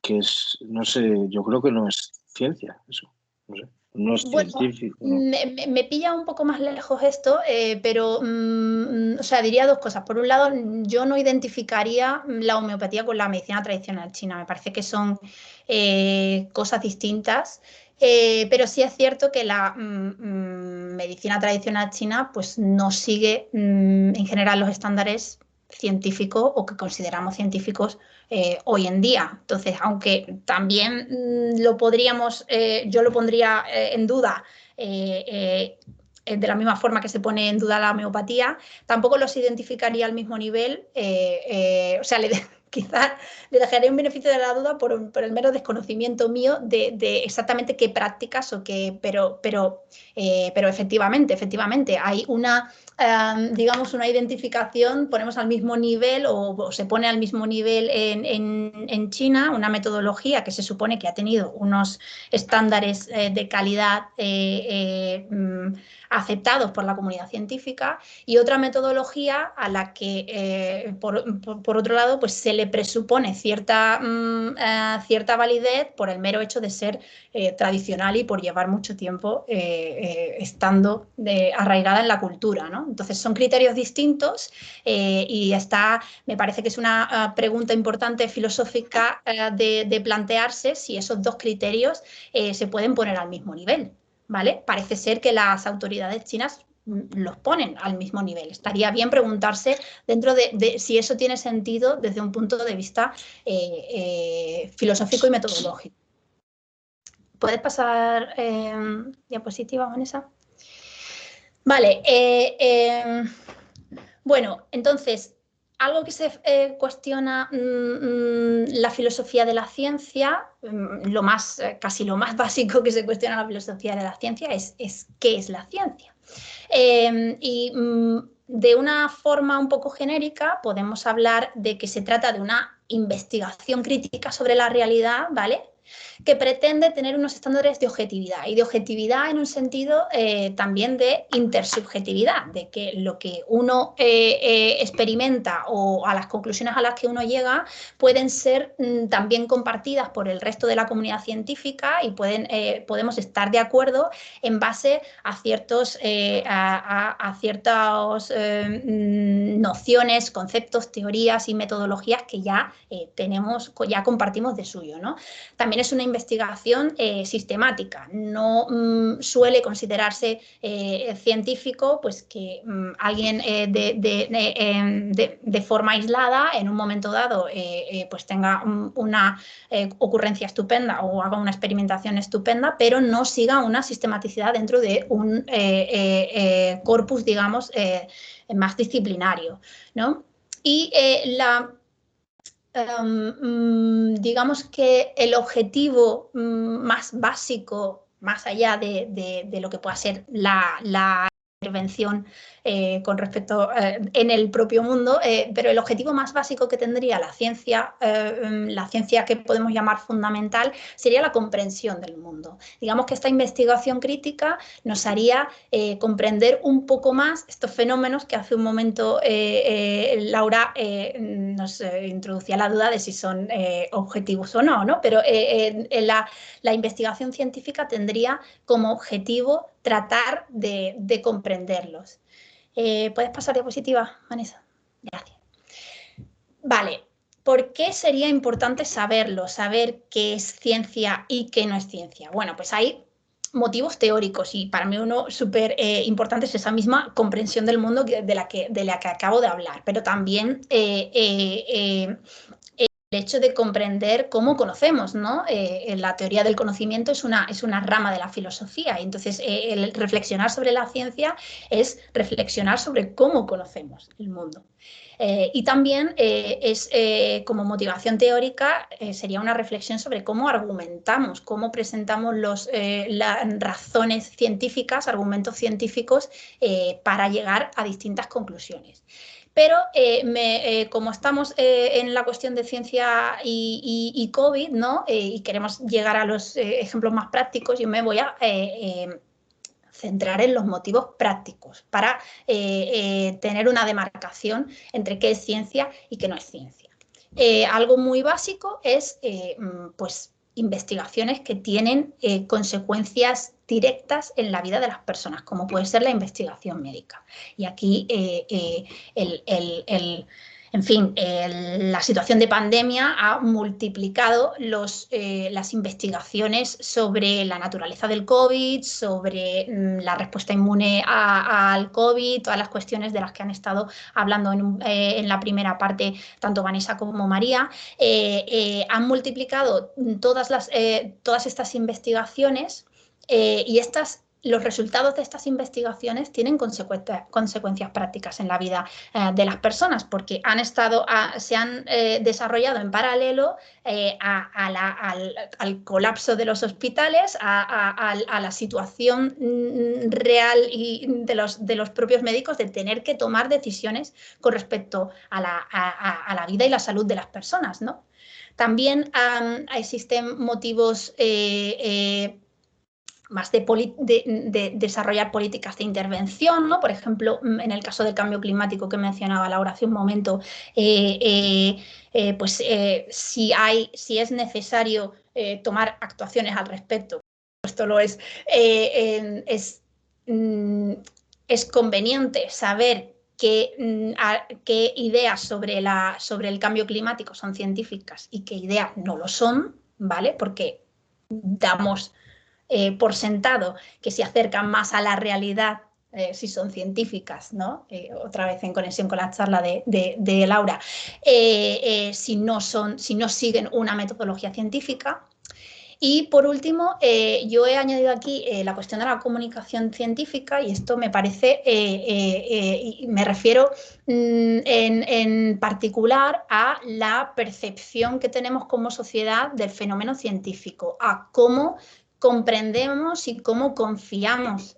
S3: qué es, no sé, yo creo que no es ciencia eso, no sé. No es científico.
S9: ¿No? Me pilla un poco más lejos esto, pero o sea, diría dos cosas. Por un lado, yo no identificaría la homeopatía con la medicina tradicional china. Me parece que son cosas distintas, pero sí es cierto que la medicina tradicional china pues no sigue en general los estándares científicos o que consideramos científicos hoy en día. Entonces, aunque también lo podríamos, yo lo pondría en duda de la misma forma que se pone en duda la homeopatía, tampoco los identificaría al mismo nivel, o sea, quizás le dejaré un beneficio de la duda por el mero desconocimiento mío de exactamente qué prácticas o qué, pero efectivamente hay una, digamos, una identificación, ponemos al mismo nivel o se pone al mismo nivel en China una metodología que se supone que ha tenido unos estándares de calidad aceptados por la comunidad científica y otra metodología a la que, por otro lado, pues se le presupone cierta validez por el mero hecho de ser tradicional y por llevar mucho tiempo estando arraigada en la cultura, ¿no? Entonces son criterios distintos y me parece que es una pregunta importante filosófica de plantearse si esos dos criterios se pueden poner al mismo nivel, ¿vale? Parece ser que las autoridades chinas los ponen al mismo nivel. Estaría bien preguntarse dentro de si eso tiene sentido desde un punto de vista filosófico y metodológico. ¿Puedes pasar diapositiva, Vanessa? Vale. Bueno, entonces, algo que se cuestiona la filosofía de la ciencia, casi lo más básico que se cuestiona la filosofía de la ciencia es ¿qué es la ciencia? De una forma un poco genérica podemos hablar de que se trata de una investigación crítica sobre la realidad, ¿vale?, que pretende tener unos estándares de objetividad, y de objetividad en un sentido también de intersubjetividad, de que lo que uno experimenta o a las conclusiones a las que uno llega pueden ser también compartidas por el resto de la comunidad científica y podemos estar de acuerdo en base a ciertas nociones, conceptos, teorías y metodologías que ya ya compartimos de suyo, ¿no? También es una investigación sistemática. No suele considerarse científico pues que alguien de forma aislada en un momento dado pues tenga una ocurrencia estupenda o haga una experimentación estupenda, pero no siga una sistematicidad dentro de un corpus, digamos, más disciplinario, ¿no? Y digamos que el objetivo más básico, más allá de lo que pueda ser la intervención con respecto en el propio mundo, pero el objetivo más básico que tendría la ciencia que podemos llamar fundamental, sería la comprensión del mundo. Digamos que esta investigación crítica nos haría comprender un poco más estos fenómenos que hace un momento Laura nos introducía la duda de si son objetivos o no, ¿no? Pero la investigación científica tendría como objetivo tratar de comprenderlos. ¿Puedes pasar diapositiva, Vanessa? Gracias. Vale, ¿por qué sería importante saberlo? Saber qué es ciencia y qué no es ciencia. Bueno, pues hay motivos teóricos y para mí uno súper importante es esa misma comprensión del mundo de la que acabo de hablar, pero también el hecho de comprender cómo conocemos, ¿no? La teoría del conocimiento es una rama de la filosofía, y entonces el reflexionar sobre la ciencia es reflexionar sobre cómo conocemos el mundo. Y también como motivación teórica sería una reflexión sobre cómo argumentamos, cómo presentamos las razones científicas, argumentos científicos para llegar a distintas conclusiones. Pero como estamos en la cuestión de ciencia y COVID, ¿no? Y queremos llegar a los ejemplos más prácticos, yo me voy a centrar en los motivos prácticos para tener una demarcación entre qué es ciencia y qué no es ciencia. Algo muy básico es pues, investigaciones que tienen consecuencias directas en la vida de las personas, como puede ser la investigación médica. Y aquí en fin, la situación de pandemia ha multiplicado las investigaciones sobre la naturaleza del COVID, sobre la respuesta inmune al COVID, todas las cuestiones de las que han estado hablando en la primera parte tanto Vanessa como María, han multiplicado todas estas investigaciones y los resultados de estas investigaciones tienen consecuencias prácticas en la vida de las personas, porque se han desarrollado en paralelo al colapso de los hospitales, a la situación real y de los propios médicos de tener que tomar decisiones con respecto a la vida y la salud de las personas, ¿no? También existen motivos más de desarrollar políticas de intervención, ¿no? Por ejemplo, en el caso del cambio climático que mencionaba Laura hace un momento, si es necesario tomar actuaciones al respecto, esto lo es conveniente saber qué ideas sobre el cambio climático son científicas y qué ideas no lo son, ¿vale? Porque damos por sentado que se acercan más a la realidad si son científicas, ¿no? Otra vez en conexión con la charla de Laura, si no siguen una metodología científica. Y por último, yo he añadido aquí la cuestión de la comunicación científica, y esto me parece, me refiero en particular a la percepción que tenemos como sociedad del fenómeno científico, a cómo comprendemos y cómo confiamos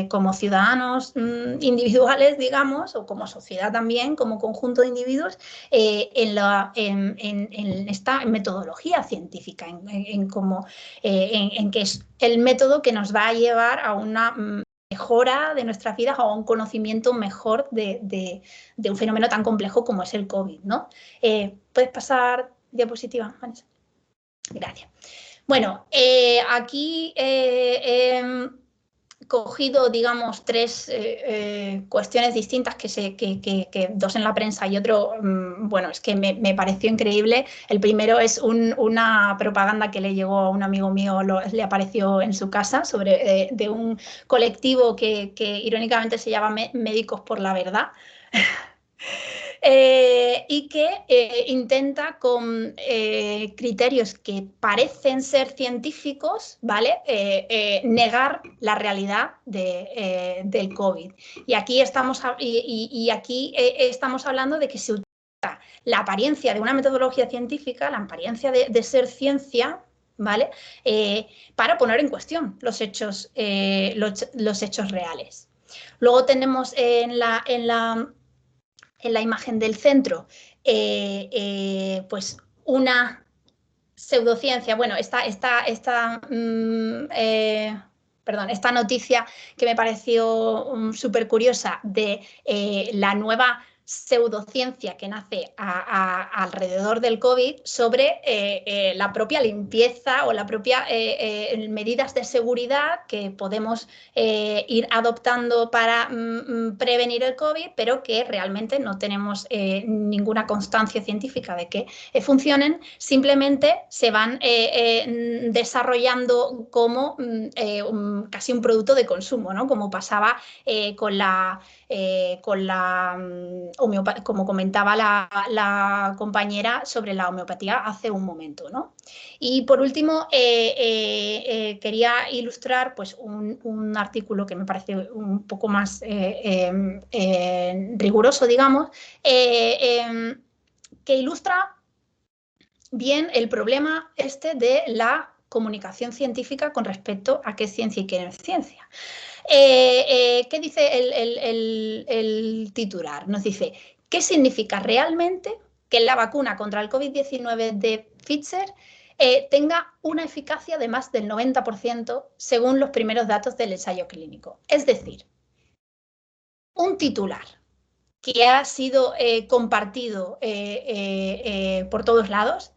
S9: como ciudadanos individuales, digamos, o como sociedad también, como conjunto de individuos, en esta metodología científica, en que es el método que nos va a llevar a una mejora de nuestras vidas o a un conocimiento mejor de un fenómeno tan complejo como es el COVID, ¿no? ¿Puedes pasar diapositiva, Vanessa? Gracias. Bueno, aquí he cogido, digamos, tres cuestiones distintas, que dos en la prensa y otro, bueno, es que me pareció increíble. El primero es una propaganda que le llegó a un amigo mío, le apareció en su casa, de un colectivo que irónicamente se llama Médicos por la Verdad. Y que intenta con criterios que parecen ser científicos, ¿vale? Negar la realidad del COVID. Y aquí estamos hablando de que se utiliza la apariencia de una metodología científica, la apariencia de ser ciencia, ¿vale? Para poner en cuestión los hechos reales. Luego tenemos en la imagen del centro, pues una pseudociencia, bueno, esta noticia que me pareció súper curiosa de la nueva pseudociencia que nace alrededor del COVID sobre la propia limpieza o la propia medidas de seguridad que podemos ir adoptando para prevenir el COVID, pero que realmente no tenemos ninguna constancia científica de que funcionen, simplemente se van desarrollando como casi un producto de consumo, ¿no? Como pasaba como comentaba la compañera sobre la homeopatía hace un momento, ¿no? Y por último, quería ilustrar pues, un artículo que me parece un poco más riguroso, digamos, que ilustra bien el problema de la comunicación científica con respecto a qué es ciencia y qué no es ciencia. ¿Qué dice el titular? Nos dice, ¿qué significa realmente que la vacuna contra el COVID-19 de Pfizer tenga una eficacia de más del 90% según los primeros datos del ensayo clínico? Es decir, un titular que ha sido compartido por todos lados.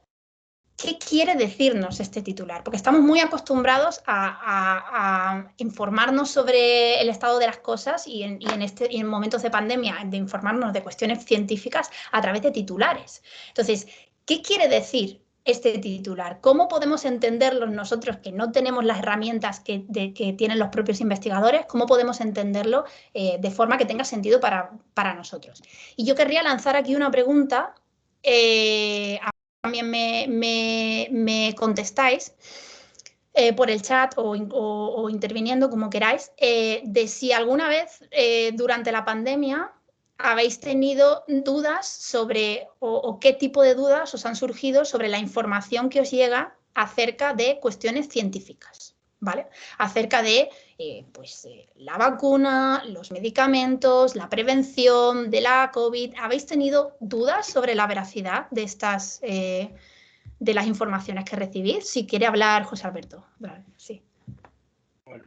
S9: ¿Qué quiere decirnos este titular? Porque estamos muy acostumbrados a informarnos sobre el estado de las cosas y en momentos de pandemia de informarnos de cuestiones científicas a través de titulares. Entonces, ¿qué quiere decir este titular? ¿Cómo podemos entenderlo nosotros que no tenemos las herramientas que tienen los propios investigadores? ¿Cómo podemos entenderlo de forma que tenga sentido para nosotros? Y yo querría lanzar aquí una pregunta también me contestáis por el chat o interviniendo como queráis, de si alguna vez durante la pandemia habéis tenido dudas sobre o qué tipo de dudas os han surgido sobre la información que os llega acerca de cuestiones científicas, ¿vale? Acerca de la vacuna, los medicamentos, la prevención de la COVID. ¿Habéis tenido dudas sobre la veracidad de de las informaciones que recibís? Si quiere hablar José Alberto. Vale, sí.
S3: Bueno,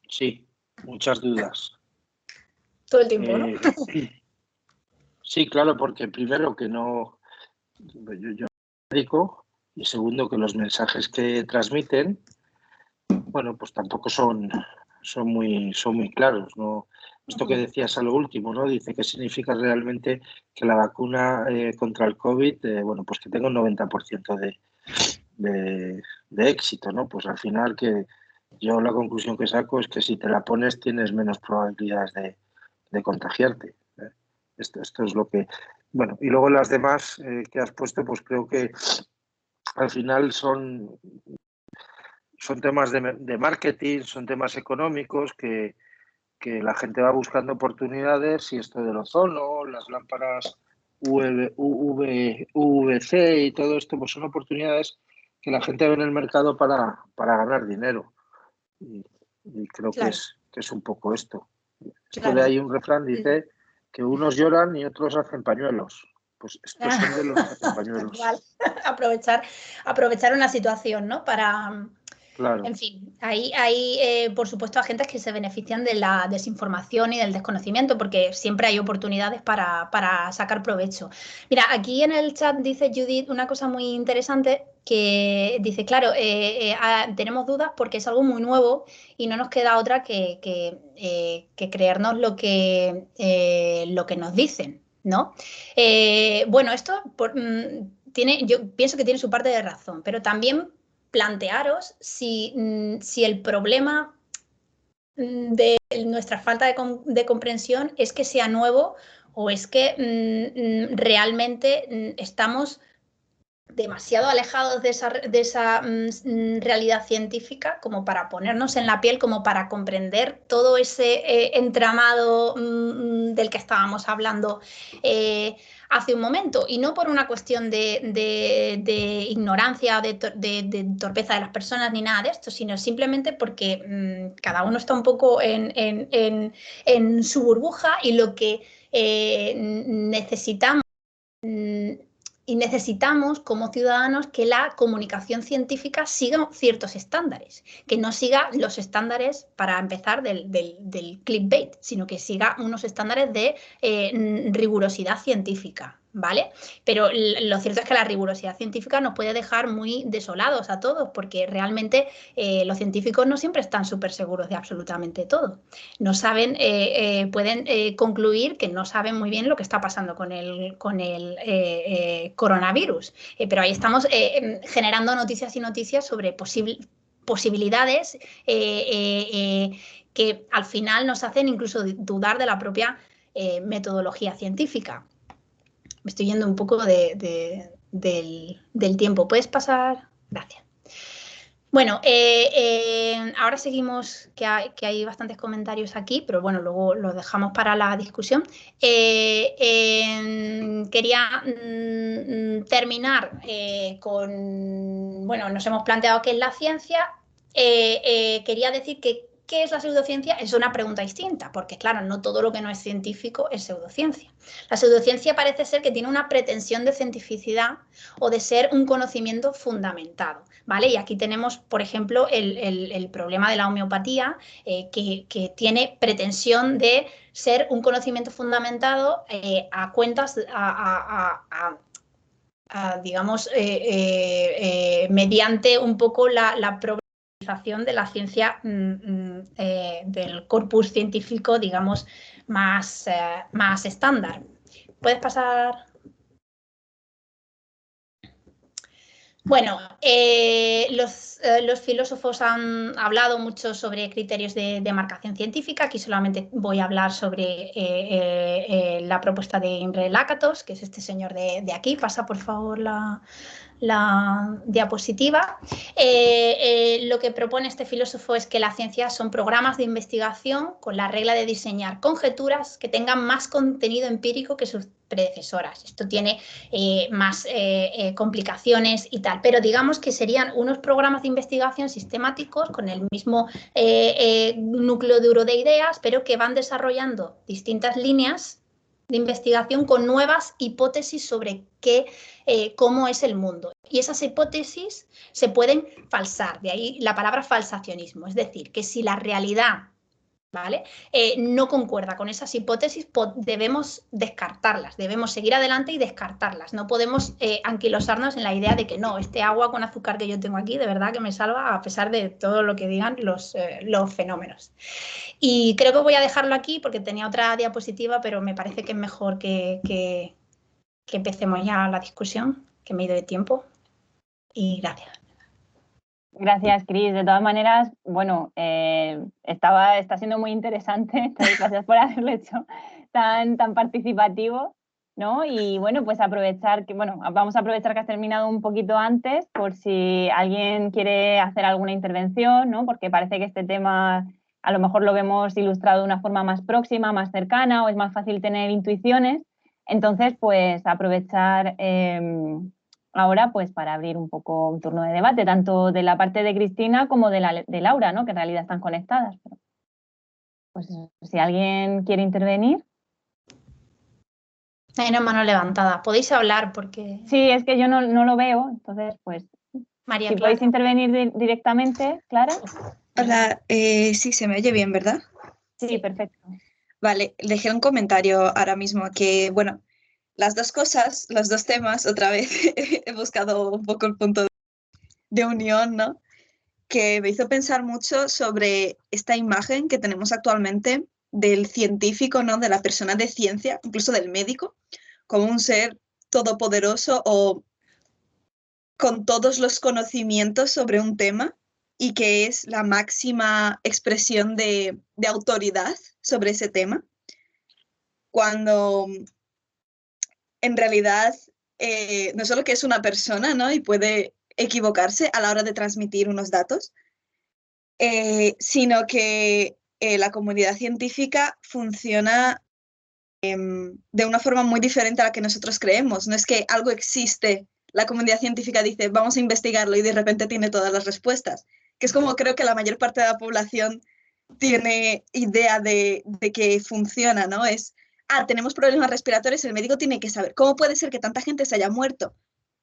S3: sí, muchas dudas.
S9: Todo el tiempo, ¿no?
S3: Sí, claro, porque primero que no, yo médico, y segundo que los mensajes que transmiten, bueno, pues tampoco son muy claros, ¿no? Esto que decías a lo último, ¿no? Dice que significa realmente que la vacuna contra el COVID, bueno, pues que tenga un 90% de éxito, ¿no? Pues al final que yo la conclusión que saco es que si te la pones tienes menos probabilidades de contagiarte. Esto es lo que... Bueno, y luego las demás que has puesto, pues creo que al final son temas de marketing, son temas económicos que la gente va buscando oportunidades, y esto del ozono, las lámparas UVC y todo esto, pues son oportunidades que la gente ve en el mercado para ganar dinero. Y creo
S9: Claro.
S3: que es un poco esto.
S9: Claro.
S3: De ahí un refrán dice que unos lloran y otros hacen pañuelos. Pues estos son de los que hacen pañuelos.
S9: Vale. aprovechar una situación, ¿no? Para...
S3: Claro.
S9: En fin, hay por supuesto agentes que se benefician de la desinformación y del desconocimiento, porque siempre hay oportunidades para sacar provecho. Mira, aquí en el chat dice Judith una cosa muy interesante, que dice, claro, tenemos dudas porque es algo muy nuevo y no nos queda otra que creernos lo que nos dicen, ¿no? Bueno, esto yo pienso que tiene su parte de razón, pero también plantearos si el problema de nuestra falta de comprensión es que sea nuevo o es que realmente estamos demasiado alejados de esa realidad científica como para ponernos en la piel, como para comprender todo ese entramado del que estábamos hablando hace un momento, y no por una cuestión de ignorancia o de torpeza de las personas ni nada de esto, sino simplemente porque cada uno está un poco en su burbuja, y lo que necesitamos como ciudadanos que la comunicación científica siga ciertos estándares, que no siga los estándares, para empezar, del clickbait, sino que siga unos estándares de rigurosidad científica, ¿vale? Pero lo cierto es que la rigurosidad científica nos puede dejar muy desolados a todos, porque realmente los científicos no siempre están súper seguros de absolutamente todo. No saben, pueden concluir que no saben muy bien lo que está pasando con el coronavirus, pero ahí estamos generando noticias y noticias sobre posibilidades que al final nos hacen incluso dudar de la propia metodología científica. Me estoy yendo un poco del tiempo. ¿Puedes pasar? Gracias. Bueno, ahora seguimos, que hay bastantes comentarios aquí, pero bueno, luego los dejamos para la discusión. Quería terminar con, bueno, nos hemos planteado qué es la ciencia. Quería decir que ¿qué es la pseudociencia? Es una pregunta distinta, porque claro, no todo lo que no es científico es pseudociencia. La pseudociencia parece ser que tiene una pretensión de cientificidad o de ser un conocimiento fundamentado, ¿vale? Y aquí tenemos, por ejemplo, el problema de la homeopatía, que tiene pretensión de ser un conocimiento fundamentado a cuentas, digamos, mediante un poco la de la ciencia del corpus científico, digamos, más estándar. ¿Puedes pasar? Bueno, los filósofos han hablado mucho sobre criterios de demarcación científica. Aquí solamente voy a hablar sobre la propuesta de Imre Lakatos, que es este señor de aquí. Pasa, por favor, la diapositiva. Lo que propone este filósofo es que la ciencia son programas de investigación con la regla de diseñar conjeturas que tengan más contenido empírico que sus predecesoras. Esto tiene más complicaciones y tal, pero digamos que serían unos programas de investigación sistemáticos con el mismo núcleo duro de ideas, pero que van desarrollando distintas líneas de investigación con nuevas hipótesis sobre cómo es el mundo. Y esas hipótesis se pueden falsar, de ahí la palabra falsacionismo, es decir, que si la realidad, ¿vale?, no concuerda con esas hipótesis, debemos descartarlas, debemos seguir adelante y descartarlas. No podemos anquilosarnos en la idea de que no, este agua con azúcar que yo tengo aquí de verdad que me salva a pesar de todo lo que digan los fenómenos. Y creo que voy a dejarlo aquí porque tenía otra diapositiva, pero me parece que es mejor que empecemos ya la discusión, que me he ido de tiempo. Y gracias.
S2: Gracias, Cris. De todas maneras, bueno, está siendo muy interesante. Gracias por haberlo hecho tan participativo. ¿no? Y bueno, pues aprovechar que, bueno, vamos a aprovechar que has terminado un poquito antes por si alguien quiere hacer alguna intervención, ¿no? Porque parece que este tema a lo mejor lo vemos ilustrado de una forma más próxima, más cercana, o es más fácil tener intuiciones. Entonces, pues aprovechar ahora pues para abrir un poco un turno de debate, tanto de la parte de Cristina como de Laura, ¿no? Que en realidad están conectadas. Pero, pues si alguien quiere intervenir.
S9: Hay una mano levantada. Podéis hablar porque...
S2: Sí, es que yo no lo veo, entonces pues...
S9: María
S2: si
S9: Clara.
S2: podéis intervenir directamente, Clara.
S4: Hola, sí, se me oye bien, ¿verdad?
S2: Sí, perfecto.
S4: Vale, dejé un comentario ahora mismo que, bueno, las dos cosas, los dos temas, otra vez he buscado un poco el punto de unión, ¿no? Que me hizo pensar mucho sobre esta imagen que tenemos actualmente del científico, ¿no? De la persona de ciencia, incluso del médico, como un ser todopoderoso o con todos los conocimientos sobre un tema y que es la máxima expresión de autoridad sobre ese tema, cuando en realidad no solo que es una persona, ¿no? Y puede equivocarse a la hora de transmitir unos datos, sino que la comunidad científica funciona de una forma muy diferente a la que nosotros creemos. No es que algo existe, la comunidad científica dice, vamos a investigarlo y de repente tiene todas las respuestas, que es como creo que la mayor parte de la población tiene idea de que funciona, ¿no? Es, tenemos problemas respiratorios, el médico tiene que saber, ¿cómo puede ser que tanta gente se haya muerto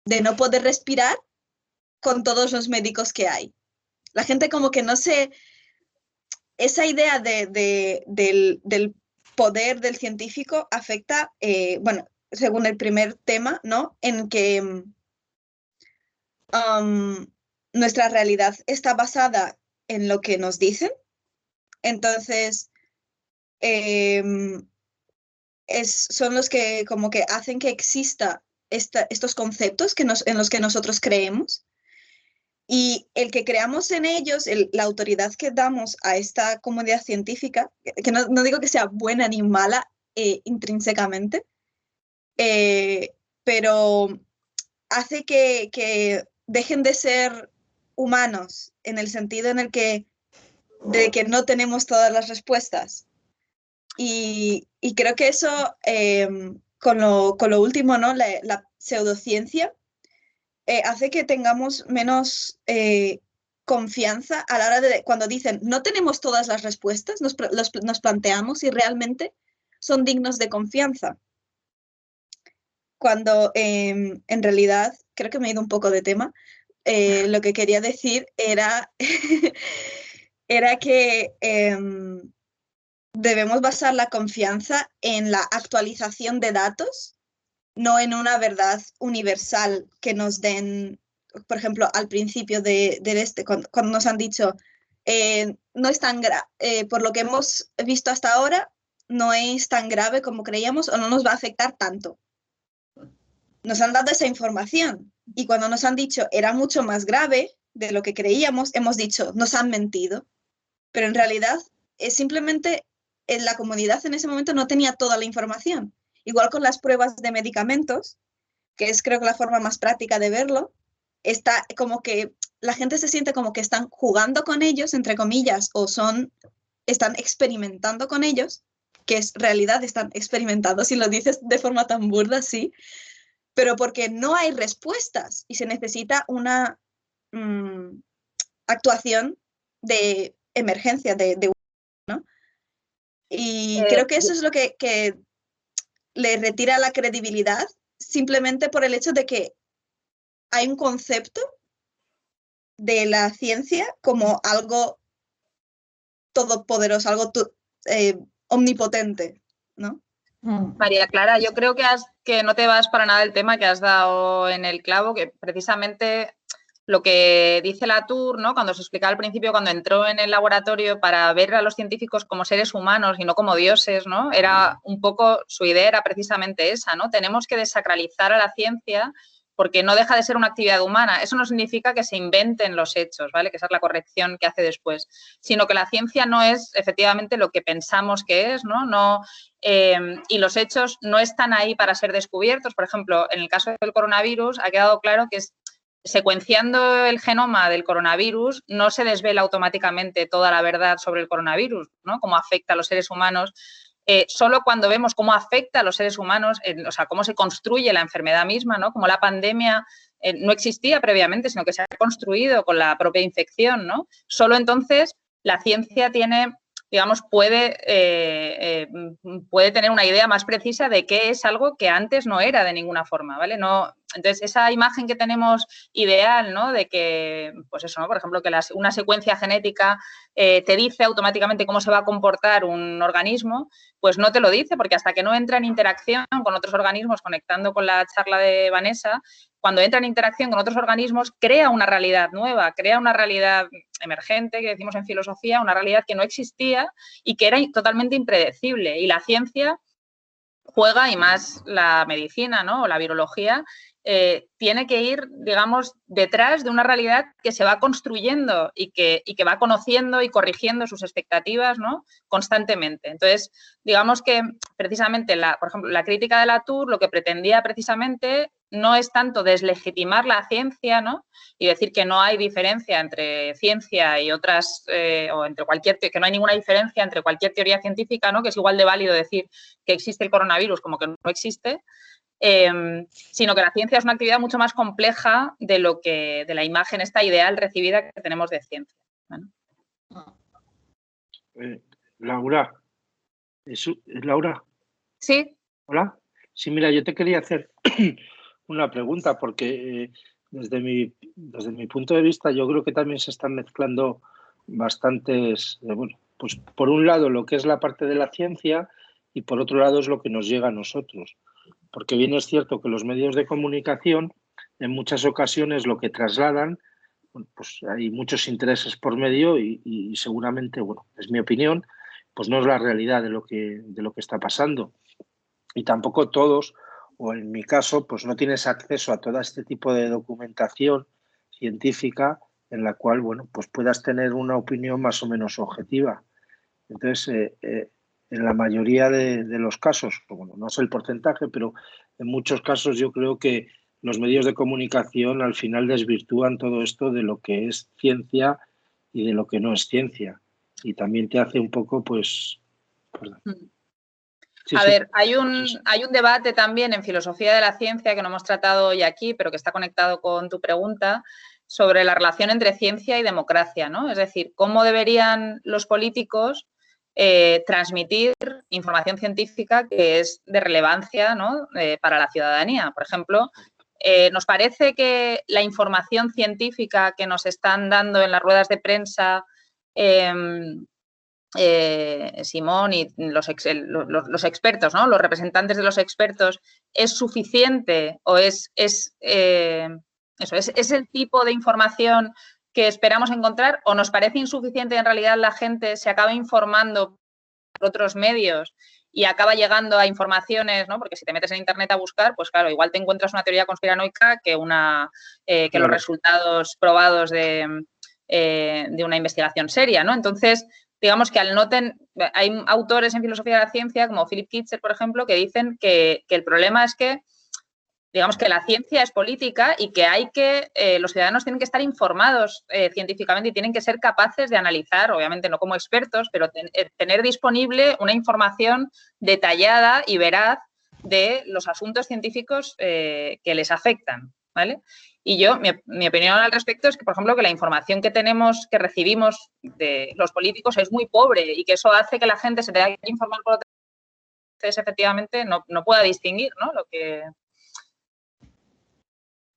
S4: de no poder respirar con todos los médicos que hay? La gente como que no sé, esa idea del poder del científico afecta, bueno, según el primer tema, ¿no? En que nuestra realidad está basada en lo que nos dicen. Entonces, son los que como que hacen que exista estos conceptos en los que nosotros creemos. Y el que creamos en ellos, la autoridad que damos a esta comunidad científica, que no digo que sea buena ni mala intrínsecamente, pero hace que dejen de ser humanos en el sentido en el de que no tenemos todas las respuestas. Y creo que eso, con lo último, ¿no? La pseudociencia, hace que tengamos menos confianza a la hora de cuando dicen no tenemos todas las respuestas, nos planteamos si realmente son dignos de confianza. Cuando en realidad, creo que me he ido un poco de tema, lo que quería decir era, era que debemos basar la confianza en la actualización de datos, no en una verdad universal que nos den, por ejemplo, al principio cuando nos han dicho, no es tan por lo que hemos visto hasta ahora, no es tan grave como creíamos o no nos va a afectar tanto. Nos han dado esa información y cuando nos han dicho era mucho más grave de lo que creíamos, hemos dicho, nos han mentido. Pero en realidad es simplemente la comunidad en ese momento no tenía toda la información. Igual con las pruebas de medicamentos, que es creo que la forma más práctica de verlo, está como que la gente se siente como que están jugando con ellos, entre comillas, o están experimentando con ellos, que es realidad, están experimentando, si lo dices de forma tan burda, sí, pero porque no hay respuestas y se necesita una actuación de emergencia, ¿no? Y creo que eso es lo que le retira la credibilidad simplemente por el hecho de que hay un concepto de la ciencia como algo todopoderoso, algo omnipotente, ¿no?
S1: María Clara, yo creo que no te vas para nada del tema que has dado en el clavo, que precisamente lo que dice Latour, ¿no? Cuando se explicaba al principio, cuando entró en el laboratorio para ver a los científicos como seres humanos y no como dioses, ¿no? Era un poco, su idea era precisamente esa, ¿no? Tenemos que desacralizar a la ciencia porque no deja de ser una actividad humana. Eso no significa que se inventen los hechos, ¿vale? Que esa es la corrección que hace después, sino que la ciencia no es efectivamente lo que pensamos que es, ¿no? Y los hechos no están ahí para ser descubiertos. Por ejemplo, en el caso del coronavirus ha quedado claro que secuenciando el genoma del coronavirus no se desvela automáticamente toda la verdad sobre el coronavirus, ¿no? Cómo afecta a los seres humanos. Solo cuando vemos cómo afecta a los seres humanos, o sea, cómo se construye la enfermedad misma, ¿no? Como la pandemia no existía previamente, sino que se ha construido con la propia infección, ¿no? Solo entonces la ciencia tiene, digamos, puede tener una idea más precisa de qué es algo que antes no era de ninguna forma, ¿vale? No, entonces, esa imagen que tenemos ideal, ¿no? De que, pues eso, ¿no? Por ejemplo, que una secuencia genética te dice automáticamente cómo se va a comportar un organismo, pues no te lo dice, porque hasta que no entra en interacción con otros organismos, conectando con la charla de Vanessa, cuando entra en interacción con otros organismos, crea una realidad nueva, crea una realidad emergente, que decimos en filosofía, una realidad que no existía y que era totalmente impredecible. Y la ciencia juega, y más la medicina, ¿no? O la virología, tiene que ir, digamos, detrás de una realidad que se va construyendo y que va conociendo y corrigiendo sus expectativas, ¿no? Constantemente. Entonces, digamos que precisamente, por ejemplo, la crítica de Latour lo que pretendía precisamente no es tanto deslegitimar la ciencia, ¿no? Y decir que no hay diferencia entre ciencia y otras, o entre que no hay ninguna diferencia entre cualquier teoría científica, ¿no? Que es igual de válido decir que existe el coronavirus como que no existe, sino que la ciencia es una actividad mucho más compleja de la imagen esta ideal recibida que tenemos de ciencia. ¿Vale?
S3: Laura. ¿Laura?
S1: Sí.
S3: Hola. Sí, mira, yo te quería hacer una pregunta porque desde mi punto de vista yo creo que también se están mezclando bastantes, bueno, pues por un lado lo que es la parte de la ciencia y por otro lado es lo que nos llega a nosotros. Porque bien es cierto que los medios de comunicación en muchas ocasiones lo que trasladan, bueno, pues hay muchos intereses por medio y seguramente, bueno, es mi opinión, pues no es la realidad de lo que está pasando. Y tampoco todos, o en mi caso, pues no tienes acceso a todo este tipo de documentación científica en la cual, bueno, pues puedas tener una opinión más o menos objetiva. Entonces, en la mayoría de los casos, bueno, no sé el porcentaje, pero en muchos casos yo creo que los medios de comunicación al final desvirtúan todo esto de lo que es ciencia y de lo que no es ciencia. Y también te hace un poco, pues... Perdón.
S1: Sí, a ver, hay un debate también en filosofía de la ciencia que no hemos tratado hoy aquí, pero que está conectado con tu pregunta, sobre la relación entre ciencia y democracia, ¿no? Es decir, cómo deberían los políticos transmitir información científica que es de relevancia, ¿no? Para la ciudadanía. Por ejemplo, nos parece que la información científica que nos están dando en las ruedas de prensa Simón y los expertos, ¿no? Los representantes de los expertos, ¿es suficiente o es el tipo de información que esperamos encontrar o nos parece insuficiente y en realidad la gente se acaba informando por otros medios y acaba llegando a informaciones, ¿no? Porque si te metes en internet a buscar, pues claro, igual te encuentras una teoría conspiranoica que los resultados probados de una investigación seria, ¿no? Entonces, digamos que hay autores en filosofía de la ciencia, como Philip Kitzer, por ejemplo, que dicen que el problema es que, digamos, que la ciencia es política y que los ciudadanos tienen que estar informados científicamente y tienen que ser capaces de analizar, obviamente no como expertos, pero tener disponible una información detallada y veraz de los asuntos científicos que les afectan, ¿vale? Y mi opinión al respecto es que, por ejemplo, que la información que recibimos de los políticos es muy pobre y que eso hace que la gente se tenga que informar por otras veces, efectivamente, no pueda distinguir, ¿no? Lo que...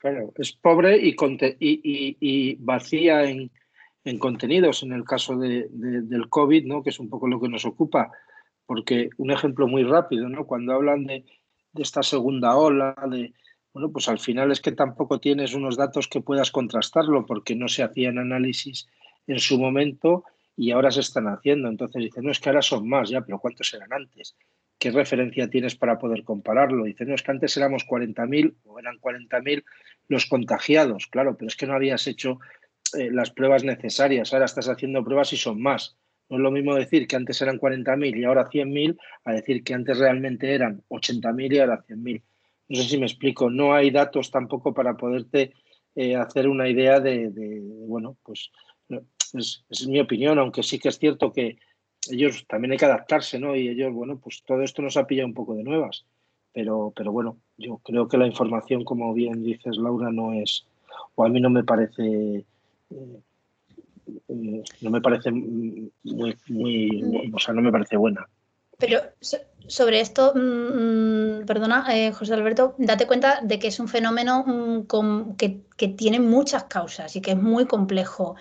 S3: Claro, es pobre y vacía en contenidos, en el caso del COVID, ¿no? Que es un poco lo que nos ocupa. Porque un ejemplo muy rápido, ¿no? Cuando hablan de esta segunda ola, bueno, pues al final es que tampoco tienes unos datos que puedas contrastarlo porque no se hacían análisis en su momento y ahora se están haciendo. Entonces dicen, no, es que ahora son más ya, pero ¿cuántos eran antes? ¿qué referencia tienes para poder compararlo? Dice, no, es que antes éramos 40.000 o eran 40.000 los contagiados. Claro, pero es que no habías hecho las pruebas necesarias. Ahora estás haciendo pruebas y son más. No es lo mismo decir que antes eran 40.000 y ahora 100.000 a decir que antes realmente eran 80.000 y ahora 100.000. No sé si me explico. No hay datos tampoco para poderte hacer una idea bueno, pues es mi opinión, aunque sí que es cierto que ellos también hay que adaptarse, ¿no? Y ellos, bueno, pues todo esto nos ha pillado un poco de nuevas. Pero bueno, yo creo que la información, como bien dices, Laura, no es, o a mí no me parece, no me parece o sea, no me parece buena.
S9: Pero sobre esto, perdona, José Alberto, date cuenta de que es un fenómeno que tiene muchas causas y que es muy complejo,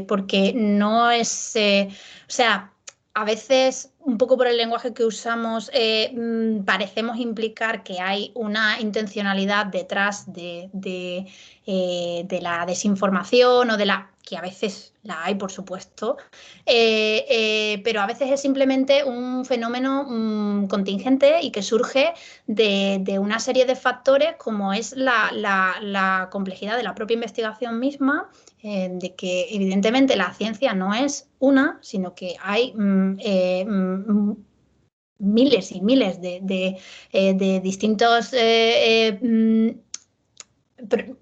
S9: porque no es, o sea, a veces, un poco por el lenguaje que usamos, parecemos implicar que hay una intencionalidad detrás de la desinformación o de la que a veces la hay, por supuesto, pero a veces es simplemente un fenómeno contingente y que surge de una serie de factores como es la complejidad de la propia investigación misma, de que evidentemente la ciencia no es una, sino que hay miles y miles de distintos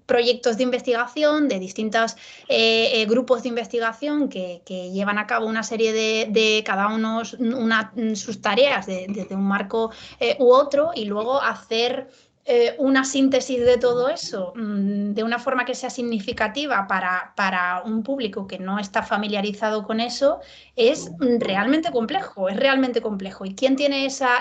S9: proyectos de investigación, de distintos grupos de investigación que llevan a cabo una serie de cada uno sus tareas desde un marco u otro, y luego hacer una síntesis de todo eso de una forma que sea significativa para un público que no está familiarizado con eso es realmente complejo, es realmente complejo. ¿Y quién tiene esa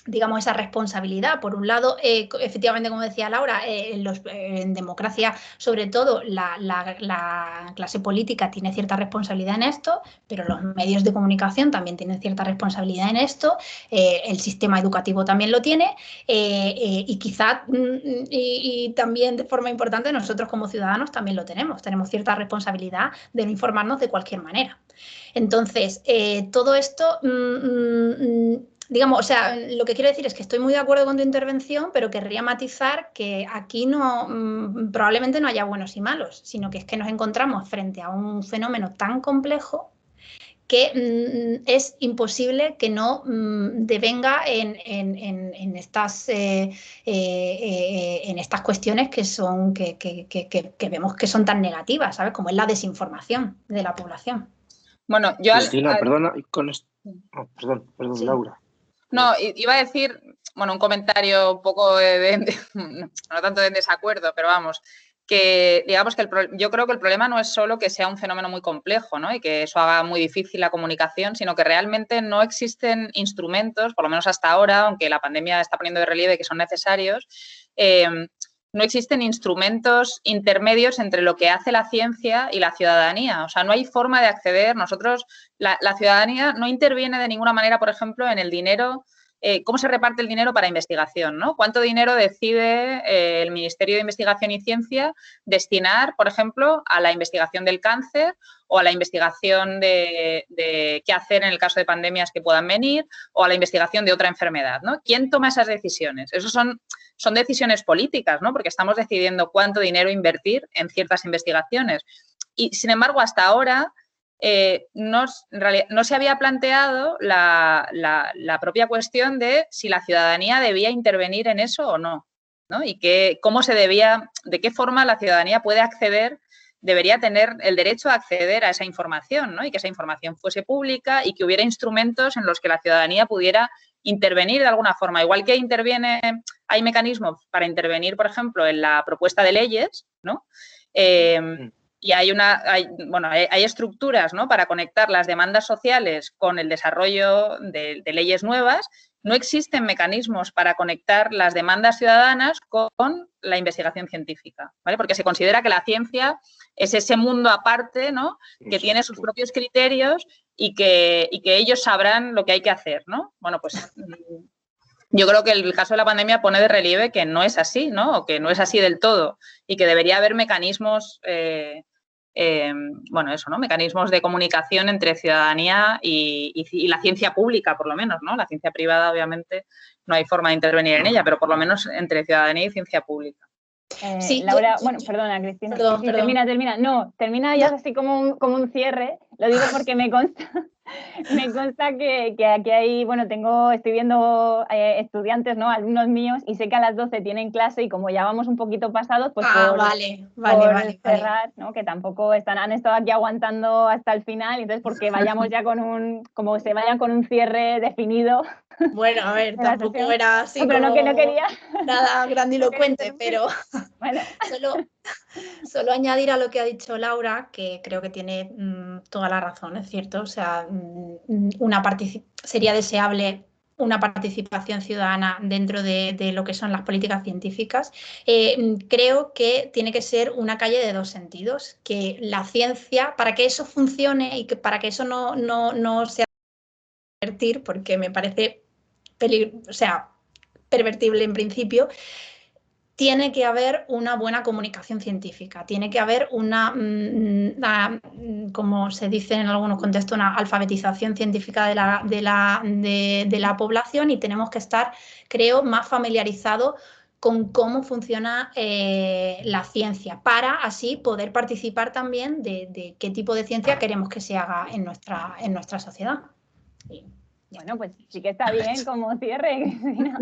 S9: digamos, esa responsabilidad? Por un lado, efectivamente, como decía Laura, en democracia, sobre todo, la clase política tiene cierta responsabilidad en esto, pero los medios de comunicación también tienen cierta responsabilidad en esto, el sistema educativo también lo tiene, y quizá, y también de forma importante, nosotros como ciudadanos también lo tenemos cierta responsabilidad de no informarnos de cualquier manera. Entonces, todo esto... digamos, o sea, lo que quiero decir es que estoy muy de acuerdo con tu intervención, pero querría matizar que aquí probablemente no haya buenos y malos, sino que es que nos encontramos frente a un fenómeno tan complejo que es imposible que no devenga en estas cuestiones que vemos que son tan negativas, ¿sabes? Como es la desinformación de la población.
S1: Bueno, yo...
S3: perdona, con esto... Oh, perdón, sí. Laura.
S1: No, iba a decir, bueno, un comentario un poco no tanto de desacuerdo, pero vamos, que digamos que yo creo que el problema no es solo que sea un fenómeno muy complejo, ¿no? Y que eso haga muy difícil la comunicación, sino que realmente no existen instrumentos, por lo menos hasta ahora, aunque la pandemia está poniendo de relieve que son necesarios, no existen instrumentos intermedios entre lo que hace la ciencia y la ciudadanía. O sea, no hay forma de acceder. Nosotros, la ciudadanía no interviene de ninguna manera, por ejemplo, en el dinero, cómo se reparte el dinero para investigación, ¿no? ¿Cuánto dinero decide el Ministerio de Investigación y Ciencia destinar, por ejemplo, a la investigación del cáncer o a la investigación de qué hacer en el caso de pandemias que puedan venir o a la investigación de otra enfermedad, ¿no? ¿Quién toma esas decisiones? Esos son decisiones políticas, ¿no? Porque estamos decidiendo cuánto dinero invertir en ciertas investigaciones. Y, sin embargo, hasta ahora no se había planteado la propia cuestión de si la ciudadanía debía intervenir en eso o no, ¿no? Y de qué forma la ciudadanía puede acceder, debería tener el derecho a acceder a esa información, ¿no? Y que esa información fuese pública y que hubiera instrumentos en los que la ciudadanía pudiera intervenir de alguna forma. Igual que hay mecanismos para intervenir, por ejemplo, en la propuesta de leyes, ¿no? Y hay estructuras, ¿no? Para conectar las demandas sociales con el desarrollo de leyes nuevas. No existen mecanismos para conectar las demandas ciudadanas con la investigación científica, ¿vale? Porque se considera que la ciencia es ese mundo aparte, ¿no? Que tiene sus propios criterios y que ellos sabrán lo que hay que hacer, ¿no? Bueno, pues yo creo que el caso de la pandemia pone de relieve que no es así, ¿no? O que no es así del todo y que debería haber mecanismos bueno, eso, ¿no? Mecanismos de comunicación entre ciudadanía y la ciencia pública, por lo menos, ¿no? La ciencia privada, obviamente, no hay forma de intervenir en ella, pero por lo menos entre ciudadanía y ciencia pública.
S2: Sí, Laura, bueno, perdona, Cristina.
S9: Perdón.
S2: Termina. No, termina ya así como un cierre. Lo digo porque me consta que aquí hay, bueno, estoy viendo estudiantes, ¿no? Alumnos míos, y sé que a las 12 tienen clase y como ya vamos un poquito pasados, pues por cerrar, ¿no? Que tampoco han estado aquí aguantando hasta el final, entonces porque vayamos ya como se vayan con un cierre definido.
S9: Bueno, a ver, tampoco era así
S2: pero
S9: como
S2: no quería
S9: nada grandilocuente, pero
S2: bueno.
S9: solo añadir a lo que ha dicho Laura, que creo que tiene toda la razón, es cierto, o sea, sería deseable una participación ciudadana dentro de lo que son las políticas científicas. Creo que tiene que ser una calle de dos sentidos, que la ciencia, para que eso funcione y que para que eso no sea pervertir, porque me parece pervertible en principio, tiene que haber una buena comunicación científica, tiene que haber como se dice en algunos contextos, una alfabetización científica de la población, y tenemos que estar, creo, más familiarizados con cómo funciona la ciencia, para así poder participar también de qué tipo de ciencia queremos que se haga en nuestra sociedad.
S2: Bueno, pues sí que está bien como cierre, Cristina.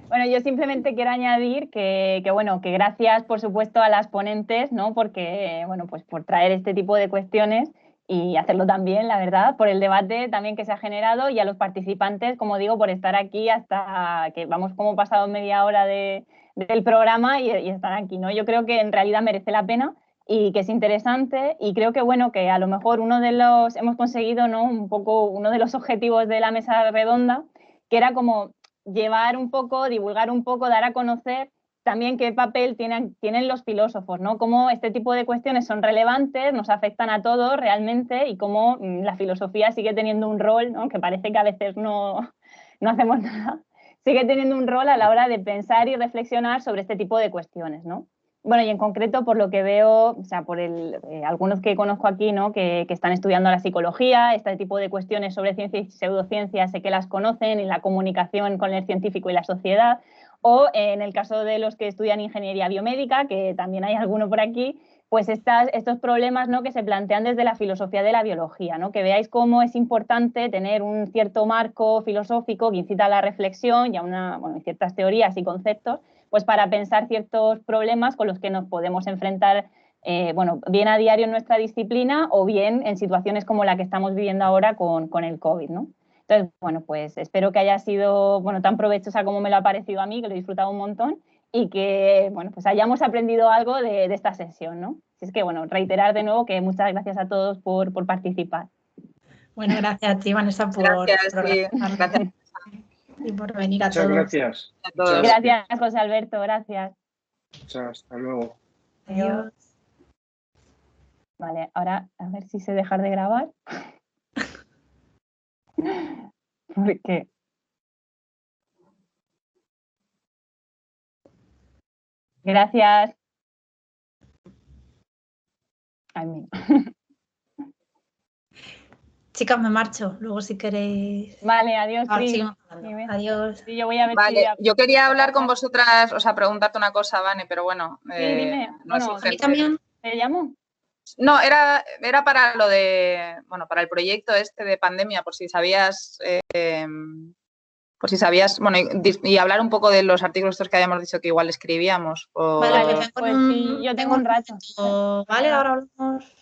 S2: Bueno, yo simplemente quiero añadir que gracias, por supuesto, a las ponentes, ¿no? Porque, bueno, pues por traer este tipo de cuestiones y hacerlo también, la verdad, por el debate también que se ha generado, y a los participantes, como digo, por estar aquí hasta que vamos como pasado media hora del programa y estar aquí, ¿no? Yo creo que en realidad merece la pena y que es interesante, y creo que, bueno, que a lo mejor hemos conseguido, ¿no? Un poco uno de los objetivos de la mesa redonda, que era como llevar un poco, divulgar un poco, dar a conocer también qué papel tienen los filósofos, ¿no? Cómo este tipo de cuestiones son relevantes, nos afectan a todos realmente, y cómo la filosofía sigue teniendo un rol, ¿no? Que parece que a veces no hacemos nada, sigue teniendo un rol a la hora de pensar y reflexionar sobre este tipo de cuestiones, ¿no? Bueno, y en concreto, por lo que veo, o sea, por algunos que conozco aquí, ¿no? Que están estudiando la psicología, este tipo de cuestiones sobre ciencia y pseudociencia, sé que las conocen, y la comunicación con el científico y la sociedad, o en el caso de los que estudian ingeniería biomédica, que también hay alguno por aquí, pues estos problemas, ¿no? Que se plantean desde la filosofía de la biología, ¿no? Que veáis cómo es importante tener un cierto marco filosófico que incita a la reflexión y a ciertas teorías y conceptos, pues para pensar ciertos problemas con los que nos podemos enfrentar, bien a diario en nuestra disciplina, o bien en situaciones como la que estamos viviendo ahora con el COVID, ¿no? Entonces, bueno, pues espero que haya sido, tan provechosa como me lo ha parecido a mí, que lo he disfrutado un montón, y que, pues hayamos aprendido algo de esta sesión, ¿no? Así es que, reiterar de nuevo que muchas gracias a todos por participar.
S9: Bueno, gracias a ti, Vanessa,
S1: Gracias.
S9: Y por venir a
S11: Muchas
S9: todos.
S11: Gracias.
S2: Gracias, José Alberto, gracias.
S11: Hasta luego.
S9: Adiós.
S2: Vale, ahora a ver si sé dejar de grabar. ¿Por qué? Gracias. Ay, mira.
S9: Chicas, me marcho. Luego, si queréis.
S2: Vale, adiós. Sí.
S9: Adiós.
S2: Sí, yo voy a ver
S1: yo quería hablar con vosotras, o sea, preguntarte una cosa, Vane, pero bueno.
S2: Sí, dime.
S1: No es urgente.
S9: ¿A mí también?
S2: ¿Te llamo?
S1: No, era para lo de, para el proyecto este de pandemia, por si sabías, y hablar un poco de los artículos estos que habíamos dicho que igual escribíamos.
S9: Vale,
S2: pues sí, yo tengo un rato.
S9: Vale, ahora hablamos.